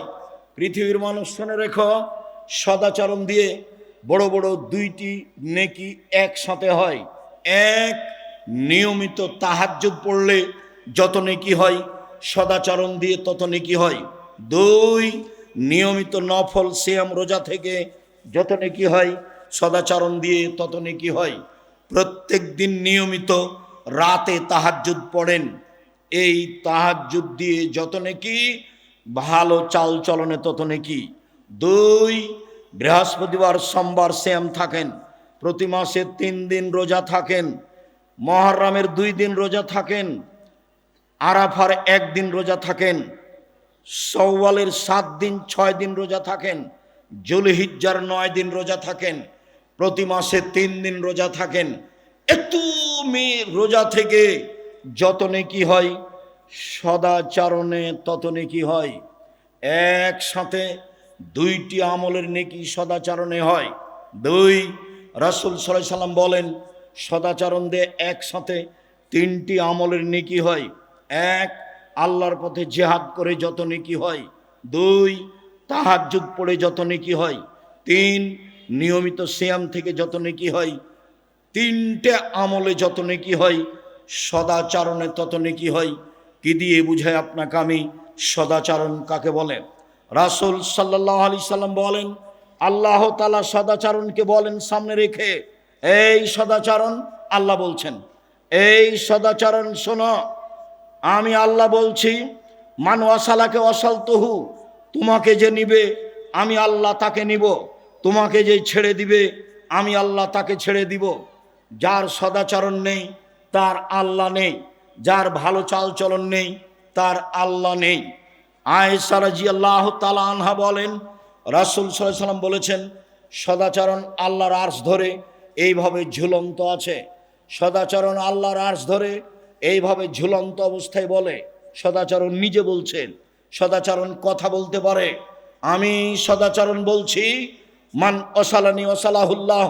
পৃথিবীর মানুষ শুনে রেখো, সদাচরণ দিয়ে বড় বড় 2টি নেকি একসাথে হয়। এক, নিয়মিত তাহাজ্জুদ পড়লে যত নেকি হয়, সদাচরণ দিয়ে তত নেকি হয়। 2, নিয়মিত নফল সিয়াম রোজা থেকে যত নেকি হয়, সদাচরণ দিয়ে তত নেকি হয়। প্রত্যেক দিন নিয়মিত রাতে তাহাজ্জুদ পড়েন, এই তাহাজ্জুদ দিয়ে যত নেকি, ভালো চাল চলনে তত নেকি। 2, বৃহস্পতিবার সোমবার সিয়াম থাকেন, প্রতি মাসে 3 দিন রোজা থাকেন, মুহররমের 2 দিন রোজা থাকেন, আরাফার 1 দিন রোজা থাকেন, শাওয়ালের 7 দিন 6 দিন রোজা থাকেন, যুলহিজ্জার 9 দিন রোজা থাকেন, প্রতি মাসে 3 দিন রোজা থাকেন। এত রোজা থেকে যত নেকি হয়, সদাচরণে তত নেকি হয়। একসাথে 2টি আমলের নেকি সদাচরণে হয়। 2, রাসূল সাল্লাল্লাহু আলাইহি সাল্লাম বলেন, সদাচরণ দিয়ে একসাথে 3টি আমলের নেকি হয়। 1, আল্লাহর পথে জিহাদ করে যত নেকি হয়। 2, তাহাজ্জুদ পড়ে যত নেকি হয়। 3, নিয়মিত সিয়াম থেকে যত নেকি হয়। তিনটে আমলে যত নেকি হয় সদাচরণে তত নেকি হয়। কি দিয়ে বুঝায় আপনাকে আমি সদাচরণ কাকে বলে? রাসূল সাল্লাল্লাহু আলাইহি সাল্লাম বলেন, আল্লাহ তাআলা সদাচরণকে বলেন সামনে রেখে, এই সদাচরণ, আল্লাহ বলছেন এই সদাচরণ শোনো, আমি আল্লাহ বলছি, মান ওয়াসালাকে ওয়াসালতুহু, তোমাকে যে নিবে আমি আল্লাহ তাকে নিব, তোমাকে যে ছেড়ে দিবে আমি আল্লাহ তাকে ছেড়ে দিব। যার সদাচরণ নেই তার আল্লাহ নেই, যার ভালো চালচলন নেই তার আল্লাহ নেই। আয়েশা রাদিয়াল্লাহু তাআলা আনহা বলেন, রাসূল সাল্লাল্লাহু আলাইহি সাল্লাম বলেছেন, সদাচরণ আল্লাহর আরশ ধরে এইভাবে ঝুলন্ত আছে। সদাচরণ আল্লাহর আরশ ধরে এইভাবে ঝুলন্ত অবস্থায় বলে। সদাচরণ নিজে বলছেন, সদাচরণ কথা বলতে পারে। আমি সদাচরণ বলছি, মান অসালানি অসালাহুল্লাহ,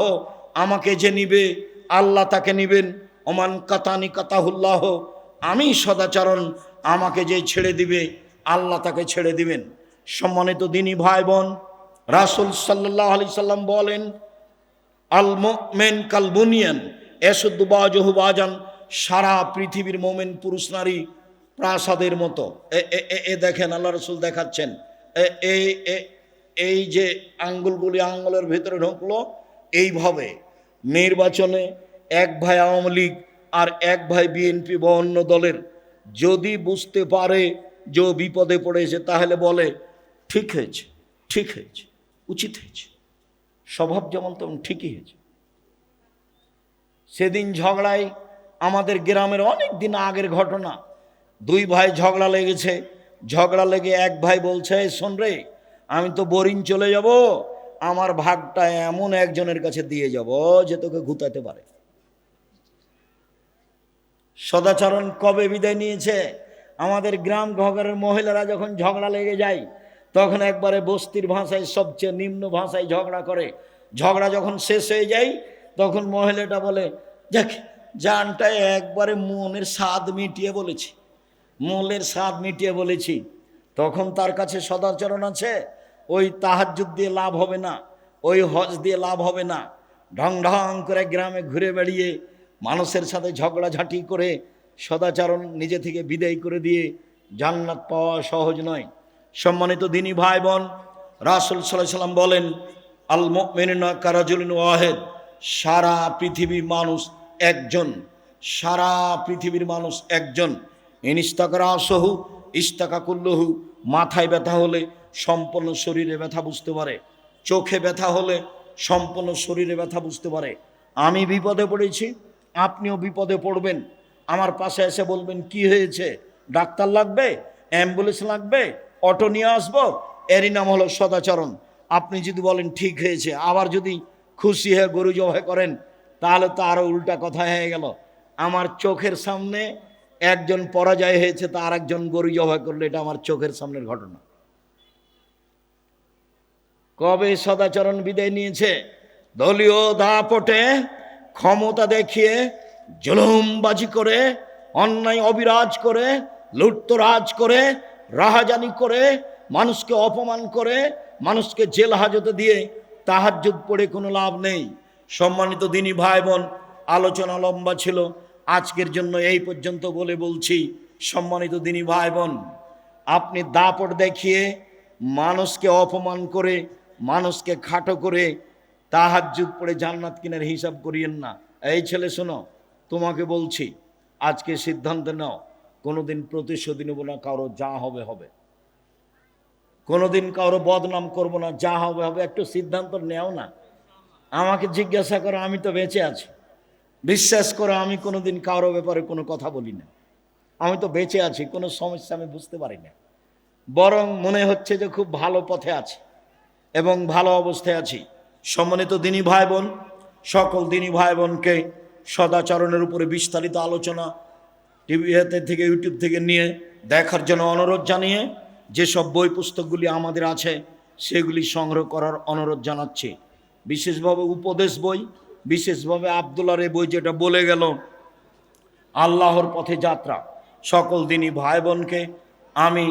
আমাকে যে নিবে আল্লাহ তাকে নিবেন। ওমান কাতানি কাতাহুল্লাহ, আমি সদাচরণ, আমাকে যে ছেড়ে দিবে আল্লাহ তাকে ছেড়ে দিবেন। সম্মানিত দিনী ভাই বোন, রাসূল সাল্লাল্লাহু আলাইহি সাল্লাম বলেন, আল মুমিন কাল বুনিয়ান ইয়াসুদ্দু বাযুহু বাযান, সারা পৃথিবীর মুমিন পুরুষ নারী প্রাসাদের মতো। এ দেখেন আল্লাহ রাসূল দেখাচ্ছেন, এই যে আঙ্গুলগুলি আঙ্গুলের ভিতরে ঢুকলো, এইভাবে নির্বাচনে এক ভাই আওয়ামী লীগ আর এক ভাই বিএনপি বা অন্য দলের যদি বুঝতে পারে যে বিপদে পড়েছে, তাহলে বলে ঠিক হয়েছে, ঠিক হয়েছে, উচিত হয়েছে, স্বভাব যেমন তেমন ঠিকই হয়েছে। সেদিন ঝগড়ায়, আমাদের গ্রামের অনেক দিন আগের ঘটনা, দুই ভাই ঝগড়া লেগেছে। ঝগড়া লেগে এক ভাই বলছে, শোন রে, আমি তো বোরিং চলে যাব, আমার ভাগটা এমন একজনের কাছে দিয়ে যাব যে তোকে ঘুতাতে পারে। সদাচরণ কবে বিদায় নিয়েছে? আমাদের গ্রাম ঘরের মহিলারা যখন ঝগড়া লেগে যায়, তখন একবারে বস্তির ভাষায়, সবচেয়ে নিম্ন ভাষায় ঝগড়া করে। ঝগড়া যখন শেষ হয়ে যায়, তখন মহিলাটা বলে, দেখ, জানটা একবারে মনের স্বাদ মিটিয়ে বলেছি, মূলের স্বাদ মিটিয়ে বলেছি। তখন তার কাছে সদাচরণ আছে? ওই তাহাজ্জুদ দিয়ে লাভ হবে না, ওই হজ দিয়ে লাভ হবে না। ঢং ঢং করে গ্রামে ঘুরে বেড়িয়ে মানুষের সাথে ঝগড়াঝাঁটি করে সদাচরণ নিজে থেকে বিদায় করে দিয়ে জান্নাত পাওয়া সহজ নয়। সম্মানিত দিনী ভাই বোন, রাসূল সাল্লাল্লাহু আলাইহি সাল্লাম বলেন, আল মুমিনুনা কারাজুলিন ওয়াহিদ, সারা পৃথিবীর মানুষ একজন, সারা পৃথিবীর মানুষ একজন। ইনিস্তাকারা আসহু ইস্তাকা কুল্লুহু, মাথায় ব্যথা হলে সম্পূর্ণ শরীরে ব্যথা বুঝতে পারে, চোখে ব্যথা হলে সম্পূর্ণ শরীরে ব্যথা বুঝতে পারে। আমি বিপদে পড়েছি, আপনিও বিপদে পড়বেন, আমার পাশে এসে বলবেন, কি হয়েছে, ডাক্তার লাগবে, অ্যাম্বুলেন্স লাগবে, অটো নিয়ে আসবো, এরই নাম হলো সদাচরণ। আপনি যদি বলেন ঠিক হয়েছে, আবার যদি খুশি হয়ে গরু জবাই করেন, তাহলে তো আরো উল্টা কথা হয়ে গেল। আমার চোখের সামনে একজন পরাজয় হয়েছে, তার একজন গরু জবাই করলো, এটা আমার চোখের সামনের ঘটনা। কবে সদাচরণ বিদায় নিয়েছে? দলীয় দাপটে ক্ষমতা দেখিয়ে, জুলুমবাজি করে, অন্যায় অবিরাজ করে, লুটতরাজ করে, রাহাজানি করে, মানুষকে অপমান করে, মানুষকে জেল হাজতে দিয়ে তাহাজ্জুদ পড়ে কোনো লাভ নেই। সম্মানিত দিনী ভাই বোন, আলোচনা লম্বা ছিল, আজকের জন্য এই পর্যন্ত বলে বলছি, সম্মানিত দিনী ভাই বোন, আপনি দাপট দেখিয়ে মানুষকে অপমান করে, মানুষকে খাটো করে তাহাজ্জুদ পড়ে জান্নাত কিনার হিসাব করিয়েন না। এই ছেলে শোনো, তোমাকে বলছি, আজকে সিদ্ধান্ত নাও, কোনোদিন প্রতিশোধ নেব না, কারো যা হবে হবে, কোনোদিন কারো বদনাম করব না, যা হবে হবে, একটু সিদ্ধান্ত নেও না। আমাকে জিজ্ঞাসা করো, আমি তো বেঁচে আছি, বিশ্বাস করো, আমি কোনোদিন কারো ব্যাপারে কোনো কথা বলি না, আমি তো বেঁচে আছি, কোনো সমস্যা আমি বুঝতে পারি না, বরং মনে হচ্ছে যে খুব ভালো পথে আছি এবং ভালো অবস্থায় আছি। সম্মানিত দিনী ভাই বোন, সকল দিনী ভাই বোনকে সদাচরণের উপরে বিস্তারিত আলোচনা টিভিতে থেকে, ইউটিউব থেকে নিয়ে দেখার জন্য অনুরোধ জানিয়ে, যেসব বই পুস্তকগুলি আমাদের আছে সেগুলি সংগ্রহ করার অনুরোধ জানাচ্ছি। বিশেষভাবে উপদেশ বই, বিশেষভাবে আব্দুল্লাহর এই বই, যেটা বলে গেল আল্লাহর পথে যাত্রা। সকল দিনী ভাই বোনকে আমি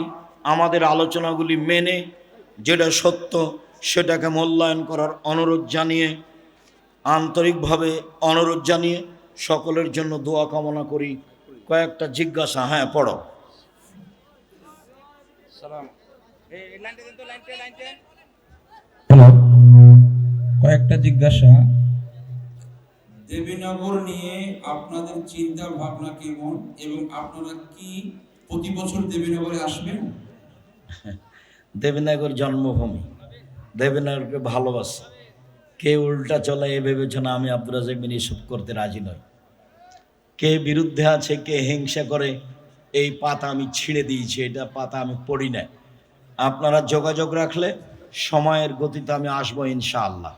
আমাদের আলোচনাগুলি মেনে যেটা সত্য সেটাকে মূল্যায়ন করার অনুরোধ জানিয়ে আন্তরিকভাবে অনুরোধ জানিয়ে সকলের জন্য দোয়া কামনা করি। কয়েকটা জিজ্ঞাসা, হ্যাঁ পড়ো। হ্যালো, কয়েকটা জিজ্ঞাসা। দেবীনগর নিয়ে আপনাদের চিন্তা ভাবনা কেমন এবং আপনারা কি প্রতি বছর দেবীনগরে আসবেন? দেবীনগর জন্মভূমি, দেবীনগরকে ভালোবাসি। কে উল্টা চলে এ বিবেচনা আমি আব্দুর রাজ্জাক বিন ইউসুফ করতে রাজি নই। কে বিরুদ্ধে আছে, কে হিংসা করে, এই পাতা আমি ছিঁড়ে দিয়েছি, এটা পাতা আমি পড়ি না। আপনারা যোগাযোগ রাখলে সময়ের গতিতে আমি আসবো ইনশাআল্লাহ।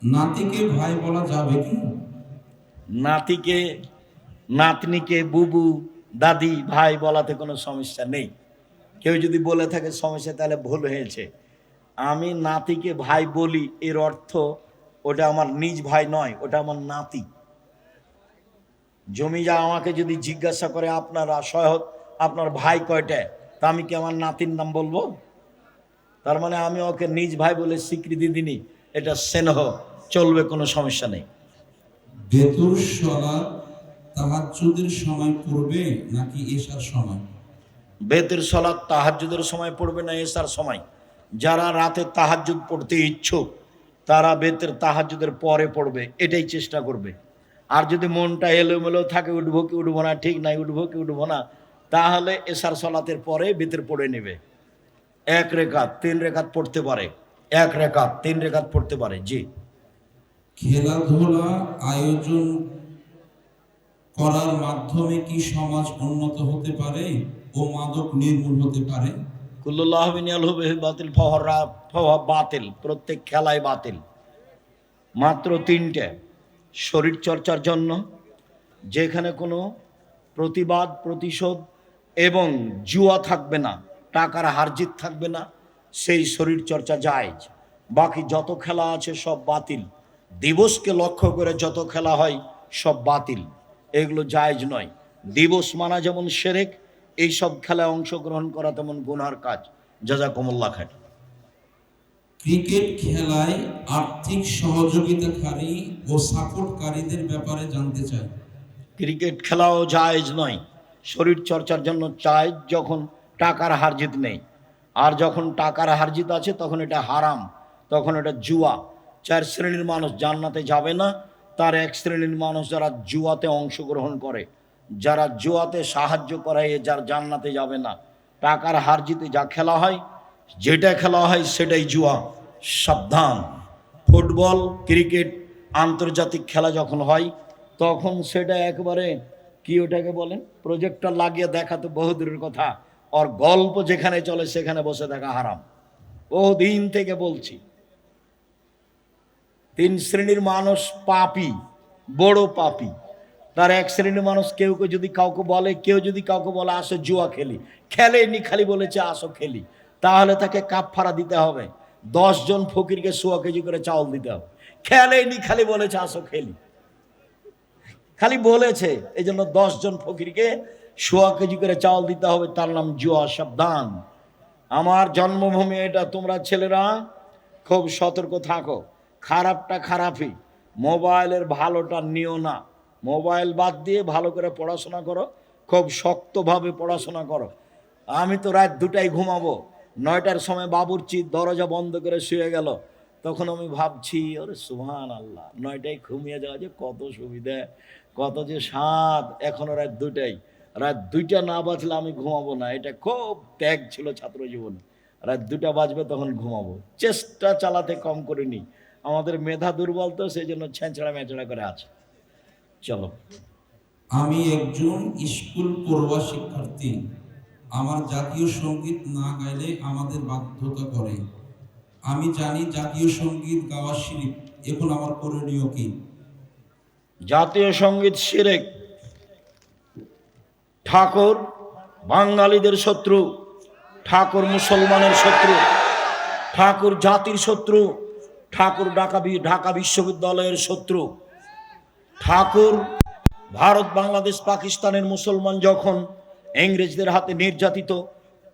নাতিকে ভাই বলা যাবে কি? নাতিকে, নাতনিকে বুবু, দাদি, ভাই বলাতে কোনো সমস্যা নেই। কেউ যদি বলে থাকে সমস্যা, তাহলে ভুল হয়েছে। আমি নাতিকে ভাই বলি, এর অর্থ ওটা আমার নিজ ভাই নয়, ওটা আমার নাতি। জমিজা আমাকে যদি জিজ্ঞাসা করে আপনারা সহজ আপনার ভাই কয়টা, তা আমি কি আমার নাতির নাম বলবো? তার মানে আমি ওকে নিজ ভাই বলে স্বীকৃতি দিনি, এটা স্নেহ, চলবে, কোনো সমস্যা নেই। বেতুর সালাত তাহাজ্জুদের সময় পড়বে নাকি এশার সময়? বেতের সলাৎ তাহাজ্জুদের সময় পড়বে না এশার সময়? যারা রাতে তাহাজ্জুদ পড়তে ইচ্ছুক তারা বেতের তাহাজ্জুদের পরে পড়বে, এটাই চেষ্টা করবে। আর যদি মনটা এলোমেলো থাকে, উঠবো কি উঠবো না, ঠিক নাই, উঠবো কি উঠবো না, তাহলে এশার সলাতের পরে বেতের পড়ে নেবে। 1 রেখাত 3 রেখাত পড়তে পারে, 1 রেখাত 3 রেখাত পড়তে পারে। জি। খেলাধুলা আয়োজন করার মাধ্যমে কি সমাজ উন্নত হতে পারে ও মাদক নির্মূল হতে পারে? কুল্লুল্লাহ বিনিয়াল হবে বাতিল ফহরা ফওয়া বাতিল, প্রত্যেক খেলায় বাতিল। মাত্র 3টে শরীর চর্চার জন্য, যেখানে কোনো প্রতিবাদ, প্রতিশোধ এবং জুয়া থাকবে না, টাকার হারজিত থাকবে না, সেই শরীর চর্চা জায়েজ। বাকি যত খেলা আছে সব বাতিল। দিবসকে লক্ষ্য করে যত খেলা হয় সব বাতিল, এগুলো জায়েজ নয়। দিবস মানা যেমন শিরক, এইসব খেলায় অংশগ্রহণ করা তেমন গুনার কাজ। জাযাকুমুল্লাহ খাইর। ক্রিকেট খেলায় আর্থিক সহযোগিতাকারী ও সাপোর্টকারীদের ব্যাপারে জানতে চাই। ক্রিকেট খেলাও জায়েজ নয়। শরীর চর্চার জন্য চাই যখন টাকার হারজিত নেই, আর যখন টাকার হারজিত আছে তখন এটা হারাম, তখন এটা জুয়া। 4 শ্রেণীর মানুষ জান্নাতে যাবে না। তার 1 শ্রেণীর মানুষ যারা জুয়াতে অংশগ্রহণ করে, যারা জুয়াতে সাহায্য করায়, যার জান্নাতে যাবে না। টাকার হারজিতে যা খেলা হয়, যেটা খেলা হয় সেটাই জুয়া, সাবধান। ফুটবল, ক্রিকেট, আন্তর্জাতিক খেলা যখন হয় তখন সেটা একবারে কি ওটাকে বলেন, প্রজেক্টর লাগিয়ে দেখা তো বহুদূরের কথা, আর গল্প যেখানে চলে সেখানে বসে দেখা হারাম। বহুদিন থেকে বলছি। 3 শ্রেণীর মানুষ পাপী, বড় পাপী। তার 1 শ্রেণীর মানুষ কেউ কেউ যদি কাউকে বলে, কেউ যদি কাউকে বলে আসো জুয়া খেলি, খেলেনি, খালি বলেছে আসো খেলি, তাহলে তাকে কাফারা দিতে হবে। 10 জন ফকিরকে 100 কেজি করে চাউল দিতে হবে। খেলেনি, খালি বলেছে আসো খেলি, খালি বলেছে, এই জন্য 10 জন ফকিরকে 100 কেজি করে চাউল দিতে হবে, তার নাম জুয়া। সাবধান, আমার জন্মভূমি এটা। তোমরা ছেলেরা খুব সতর্ক থাকো। খারাপটা খারাপই, মোবাইলের ভালোটা নিও না। মোবাইল বাদ দিয়ে ভালো করে পড়াশোনা করো, খুব শক্তভাবে পড়াশোনা করো। আমি তো রাত 2টায় ঘুমাবো, 9টার সময় বাবুর্চি দরজা বন্ধ করে শুয়ে গেল, তখন আমি ভাবছি ওরে সুবহান আল্লাহ, 9টায় ঘুমিয়ে যাওয়া যে কত সুবিধা, কত যে স্বাদ। এখনো রাত 2টায়, রাত 2টা না বাজলে আমি ঘুমাবো না, এটা খুব ত্যাগ ছিল ছাত্র জীবনে। রাত 2টা বাজবে তখন ঘুমাবো, চেষ্টা চালাতে কম করিনি। আমাদের মেধা দুর্বল তো, সেই জন্য ছেঁচড়া মেচড়া করে আছে। চলো। আমি একজন স্কুল পড়ুয়া শিক্ষার্থী। আমার জাতীয় সঙ্গীত না গাইলে আমাদের বাধ্যতা করে। আমি জানি জাতীয় সঙ্গীত গাওয়া শিরক, এখন আমার করণীয় কি? জাতীয় সঙ্গীত শিরক। ঠাকুর বাঙালিদের শত্রু, ঠাকুর মুসলমানের শত্রু, ঠাকুর জাতির শত্রু, ঠাকুর ঢাকা বিশ্ববিদ্যালয়ের শত্রু। ঠাকুর ভারত, বাংলাদেশ, পাকিস্তানের মুসলমান যখন ইংরেজদের হাতে নির্যাতিত,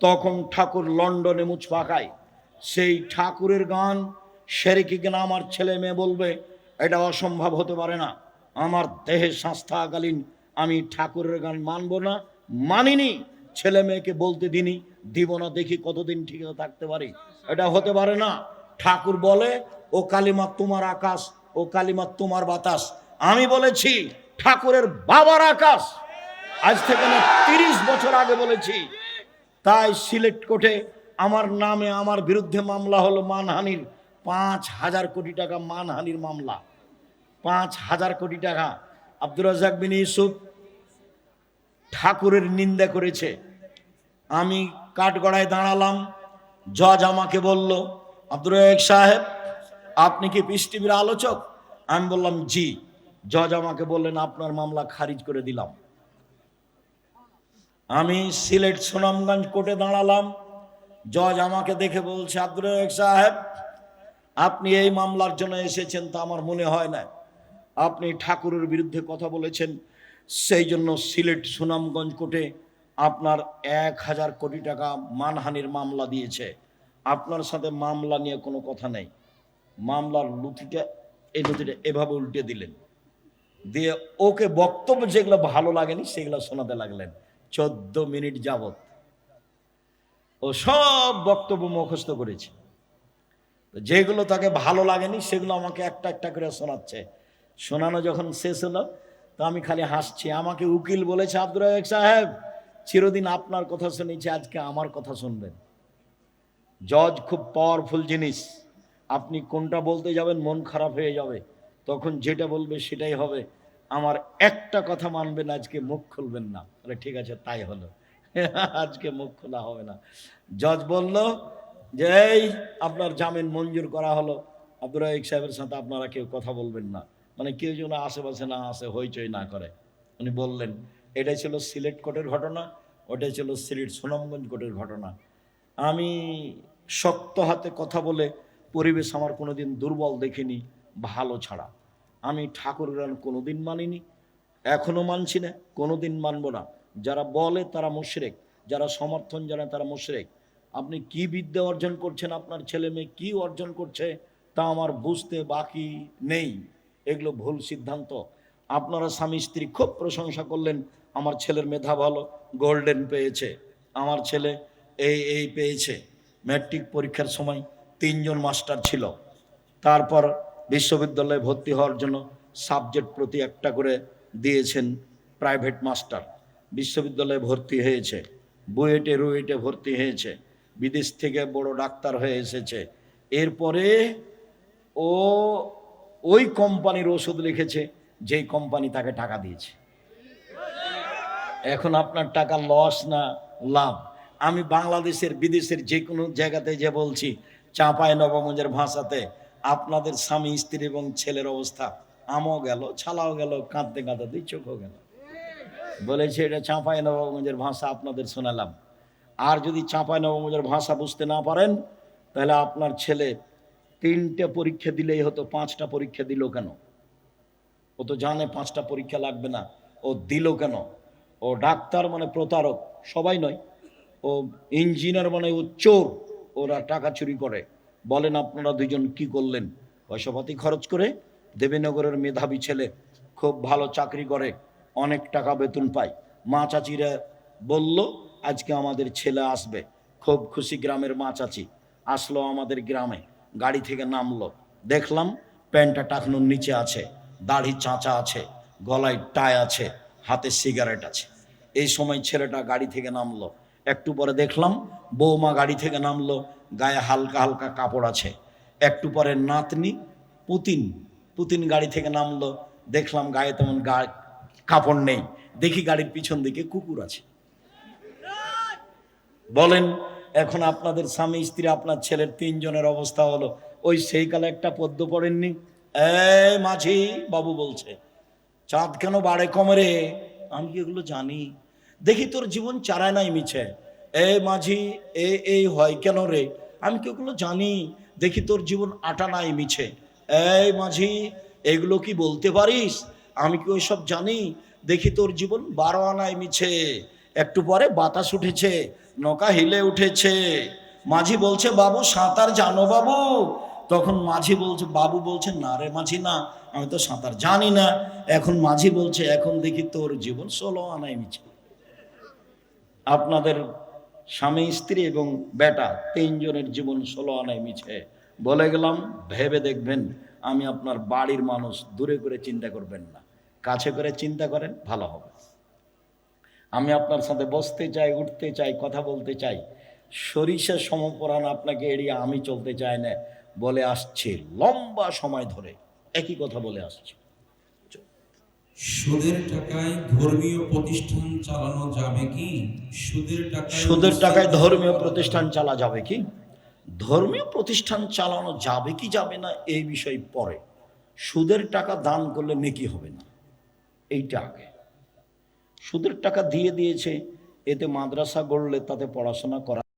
তখন ঠাকুর লন্ডনে মুচ পাকায়। সেই ঠাকুরের গান শিরকি গান আমার ছেলে মেয়ে বলবে, এটা অসম্ভব হতে পারে না। আমার দেহের শ্বাস থাকাকালীন আমি ঠাকুরের গান মানব না, মানিনি। ছেলে মেয়েকে বলতে দিনি, দিব না, দেখি কতদিন ঠিক থাকতে পারি। এটা হতে পারে না। ঠাকুর বলে ও কালিমা তোমার আকাশ, ও কালিমা তোমার বাতাস। আমি বলেছি ঠাকুরের বাবার আকাশ, আজ থেকে না 30 বছর আগে বলেছি। তাই সিলেট কোর্টে আমার নামে আমার বিরুদ্ধে মামলা হলো মানহানির। 5,000 কোটি টাকা মানহানির মামলা, 5,000 কোটি টাকা। আব্দুর রাজ্জাক বিন ইউসুফ ঠাকুরের নিন্দা করেছে। আমি কাঠগড়ায় দাঁড়ালাম, জজ আমাকে বলল, আব্দুর রাজ্জাক সাহেব আপনি কি পিস টিভির আলোচক? আমি বললাম জি। জজ আমাকে বললেন আপনার মামলা খারিজ করে দিলাম। আমি সিলেট সুনামগঞ্জ কোর্টে দাঁড়ালাম, জজ আমাকে দেখে বলছে, আব্দুর রাজ্জাক সাহেব আপনি এই মামলার জন্য এসেছেন তা আমার মনে হয় না। আপনি ঠাকুরের বিরুদ্ধে কথা বলেছেন, সেই জন্য সিলেট সুনামগঞ্জ কোর্টে আপনার 1,000 কোটি টাকা মানহানির মামলা দিয়েছে। আপনার সাথে মামলা নিয়ে কোনো কথা নেই। মামলার নথিটা, এই নথিটা এভাবে উল্টে দিলেন, দিয়ে ওকে বক্তব্য যেগুলো ভালো লাগেনি সেগুলো শোনাতে লাগলেন। 14 মিনিট যাবত ও সব বক্তব্য মুখস্থ করেছে। যেগুলো তাকে ভালো লাগেনি সেগুলো আমাকে একটা একটা করে শোনাচ্ছে। শোনানো যখন শেষ হলো তো আমি খালি হাসছি। আমাকে উকিল বলেছে, আব্দুর রাজ্জাক সাহেব চিরদিন আপনার কথা শুনেছি, আজকে আমার কথা শুনবেন। জজ খুব পাওয়ারফুল জিনিস, আপনি কোনটা বলতে যাবেন মন খারাপ হয়ে যাবে, তখন যেটা বলবে সেটাই হবে। আমার একটা কথা মানবেন, আজকে মুখ খুলবেন না। বলে ঠিক আছে, তাই হলো। আজকে মুখ খোলা হবে না। জজ বলল যে এই আপনার জামিন মঞ্জুর করা হলো, আব্দুর রাজ্জাক সাহেবের সাথে আপনারা কেউ কথা বলবেন না, মানে কেউ যেন আশেপাশে না আসে, হইচই না করে। উনি বললেন এটাই ছিল সিলেট কোর্টের ঘটনা, ওটাই ছিল সিলেট সুনামগঞ্জ কোর্টের ঘটনা। আমি শক্ত হাতে কথা বলে পরিবেশ আমার কোনোদিন দুর্বল দেখিনি, ভালো ছাড়া। আমি ঠাকুরের গান কোনোদিন মানিনি, এখনো মানছি না, কোনোদিন মানব না। যারা বলে তারা মুশরিক, যারা সমর্থন জানায় তারা মুশরিক। আপনি কি বিদ্যা অর্জন করছেন, আপনার ছেলে মেয়ে কি অর্জন করছে তা আমার বুঝতে বাকি নেই। এগুলো ভুল সিদ্ধান্ত। আপনারা স্বামী স্ত্রী খুব প্রশংসা করলেন, আমার ছেলের মেধা ভালো, গোল্ডেন পেয়েছে, আমার ছেলে এই পেয়েছে। ম্যাট্রিক পরীক্ষার সময় 3 জন মাস্টার ছিল। তারপর বিশ্ববিদ্যালয়ে ভর্তি হওয়ার জন্য সাবজেক্ট প্রতি একটা করে দিয়েছেন প্রাইভেট মাস্টার। বিশ্ববিদ্যালয়ে ভর্তি হয়েছে, বুয়েটে রুয়েটে ভর্তি হয়েছে, বিদেশ থেকে বড় ডাক্তার হয়ে এসেছে। এরপরে ও ওই কোম্পানির ওষুধ লিখেছে যেই কোম্পানি তাকে টাকা দিয়েছে। এখন আপনার টাকা লস না লাভ? আমি বাংলাদেশের বিদেশের যে কোনো জায়গাতে যে বলছি, চাঁপাইনবাবগঞ্জের ভাষাতে আপনাদের স্বামী স্ত্রী এবং ছেলের অবস্থা আমও গেল, ছালাও গেল, কাঁদতে কাঁদতে চোখও গেল। বলেছে এটা চাঁপাইনবাবগঞ্জের ভাষা আপনাদের শোনালাম। আর যদি চাঁপাইনবাবগঞ্জের ভাষা বুঝতে না পারেন তাহলে আপনার ছেলে 3টে পরীক্ষা দিলেই হতো, 5টা পরীক্ষা দিল কেন? ও তো জানে 5টা পরীক্ষা লাগবে না, ও দিল কেন? ও ডাক্তার মানে প্রতারক সবাই নয়, ও ইঞ্জিনিয়ার মানে ও চোর, ওরা টাকা চুরি করে। বলেন আপনারা দুজন কি করলেন? পয়সাপাতি খরচ করে দেবীনগরের মেধাবী ছেলে, খুব ভালো চাকরি করে, অনেক টাকা বেতন পায়। মা চাচিরা বলল আজকে আমাদের ছেলে আসবে, খুব খুশি। গ্রামের মা চাচি আসলো আমাদের গ্রামে, গাড়ি থেকে নামলো, দেখলাম প্যান্টটা টাকনুর নিচে আছে, দাড়ি চাঁচা আছে, গলায় টাই আছে, হাতে সিগারেট আছে। এই সময় ছেলেটা গাড়ি থেকে নামলো। একটু পরে দেখলাম বৌমা গাড়ি থেকে নামলো, গায়ে হালকা হালকা কাপড় আছে। একটু পরে নাতনি পুতিন গাড়ি থেকে নামলো, দেখলাম গায়ে তেমন কাপড় নেই। দেখি গাড়ির পিছন দিকে কুকুর আছে। বলেন এখন আপনাদের স্বামী স্ত্রী, আপনার ছেলের 3 জনের অবস্থা হলো। ওই সেই কালে একটা পদ্য পড়েননি, এই মাঝি বাবু বলছে চাঁদ কেন বাড়ে কমে রে? আমি কি এগুলো জানি? দেখি তোর জীবন চারায় নাই মিছে। এই মাঝি এই হয় কেন রে? আমি কি ওগুলো জানি? দেখি তোর জীবন আটা নাই মিছে। এই মাঝি এগুলো কি বলতে পারিস? আমি কি ওইসব জানি? দেখি তোর জীবন 12 আনায় মিছে। একটু পরে বাতাস উঠেছে, নৌকা হিলে উঠেছে। মাঝি বলছে বাবু সাঁতার জানো বাবু? তখন মাঝি বলছে, বাবু বলছে, না রে মাঝি না, আমি তো সাঁতার জানি না। এখন মাঝি বলছে, এখন দেখি তোর জীবন 16 আনায় মিছে। আপনাদের স্বামী স্ত্রী এবং বেটা 3 জনের জীবন 16 আনায় মিছে। বলে গেলাম, ভেবে দেখবেন। আমি আপনার বাড়ির মানুষ, দূরে করে চিন্তা করবেন না, কাছে করে চিন্তা করেন, ভালো হবে। আমি আপনার সাথে বসতে চাই, উঠতে চাই, কথা বলতে চাই। সরিষা সমপরাণ আপনাকে এড়িয়ে আমি চলতে চাই না, বলে আসছে লম্বা সময় ধরে একই কথা বলে আসছে। সুদের টাকায় ধর্মীয় প্রতিষ্ঠান চালানো যাবে কি? সুদের টাকায় ধর্মীয় প্রতিষ্ঠান চালা যাবে কি? ধর্মীয় প্রতিষ্ঠান চালানো যাবে কি যাবে না এই বিষয় পরে। সুদের টাকা দান করলে নেকি হবে না, এইটা আগে। সুদের টাকা দিয়ে দিয়েছে, এতে মাদ্রাসা গড়লে তাতে পড়াশোনা করা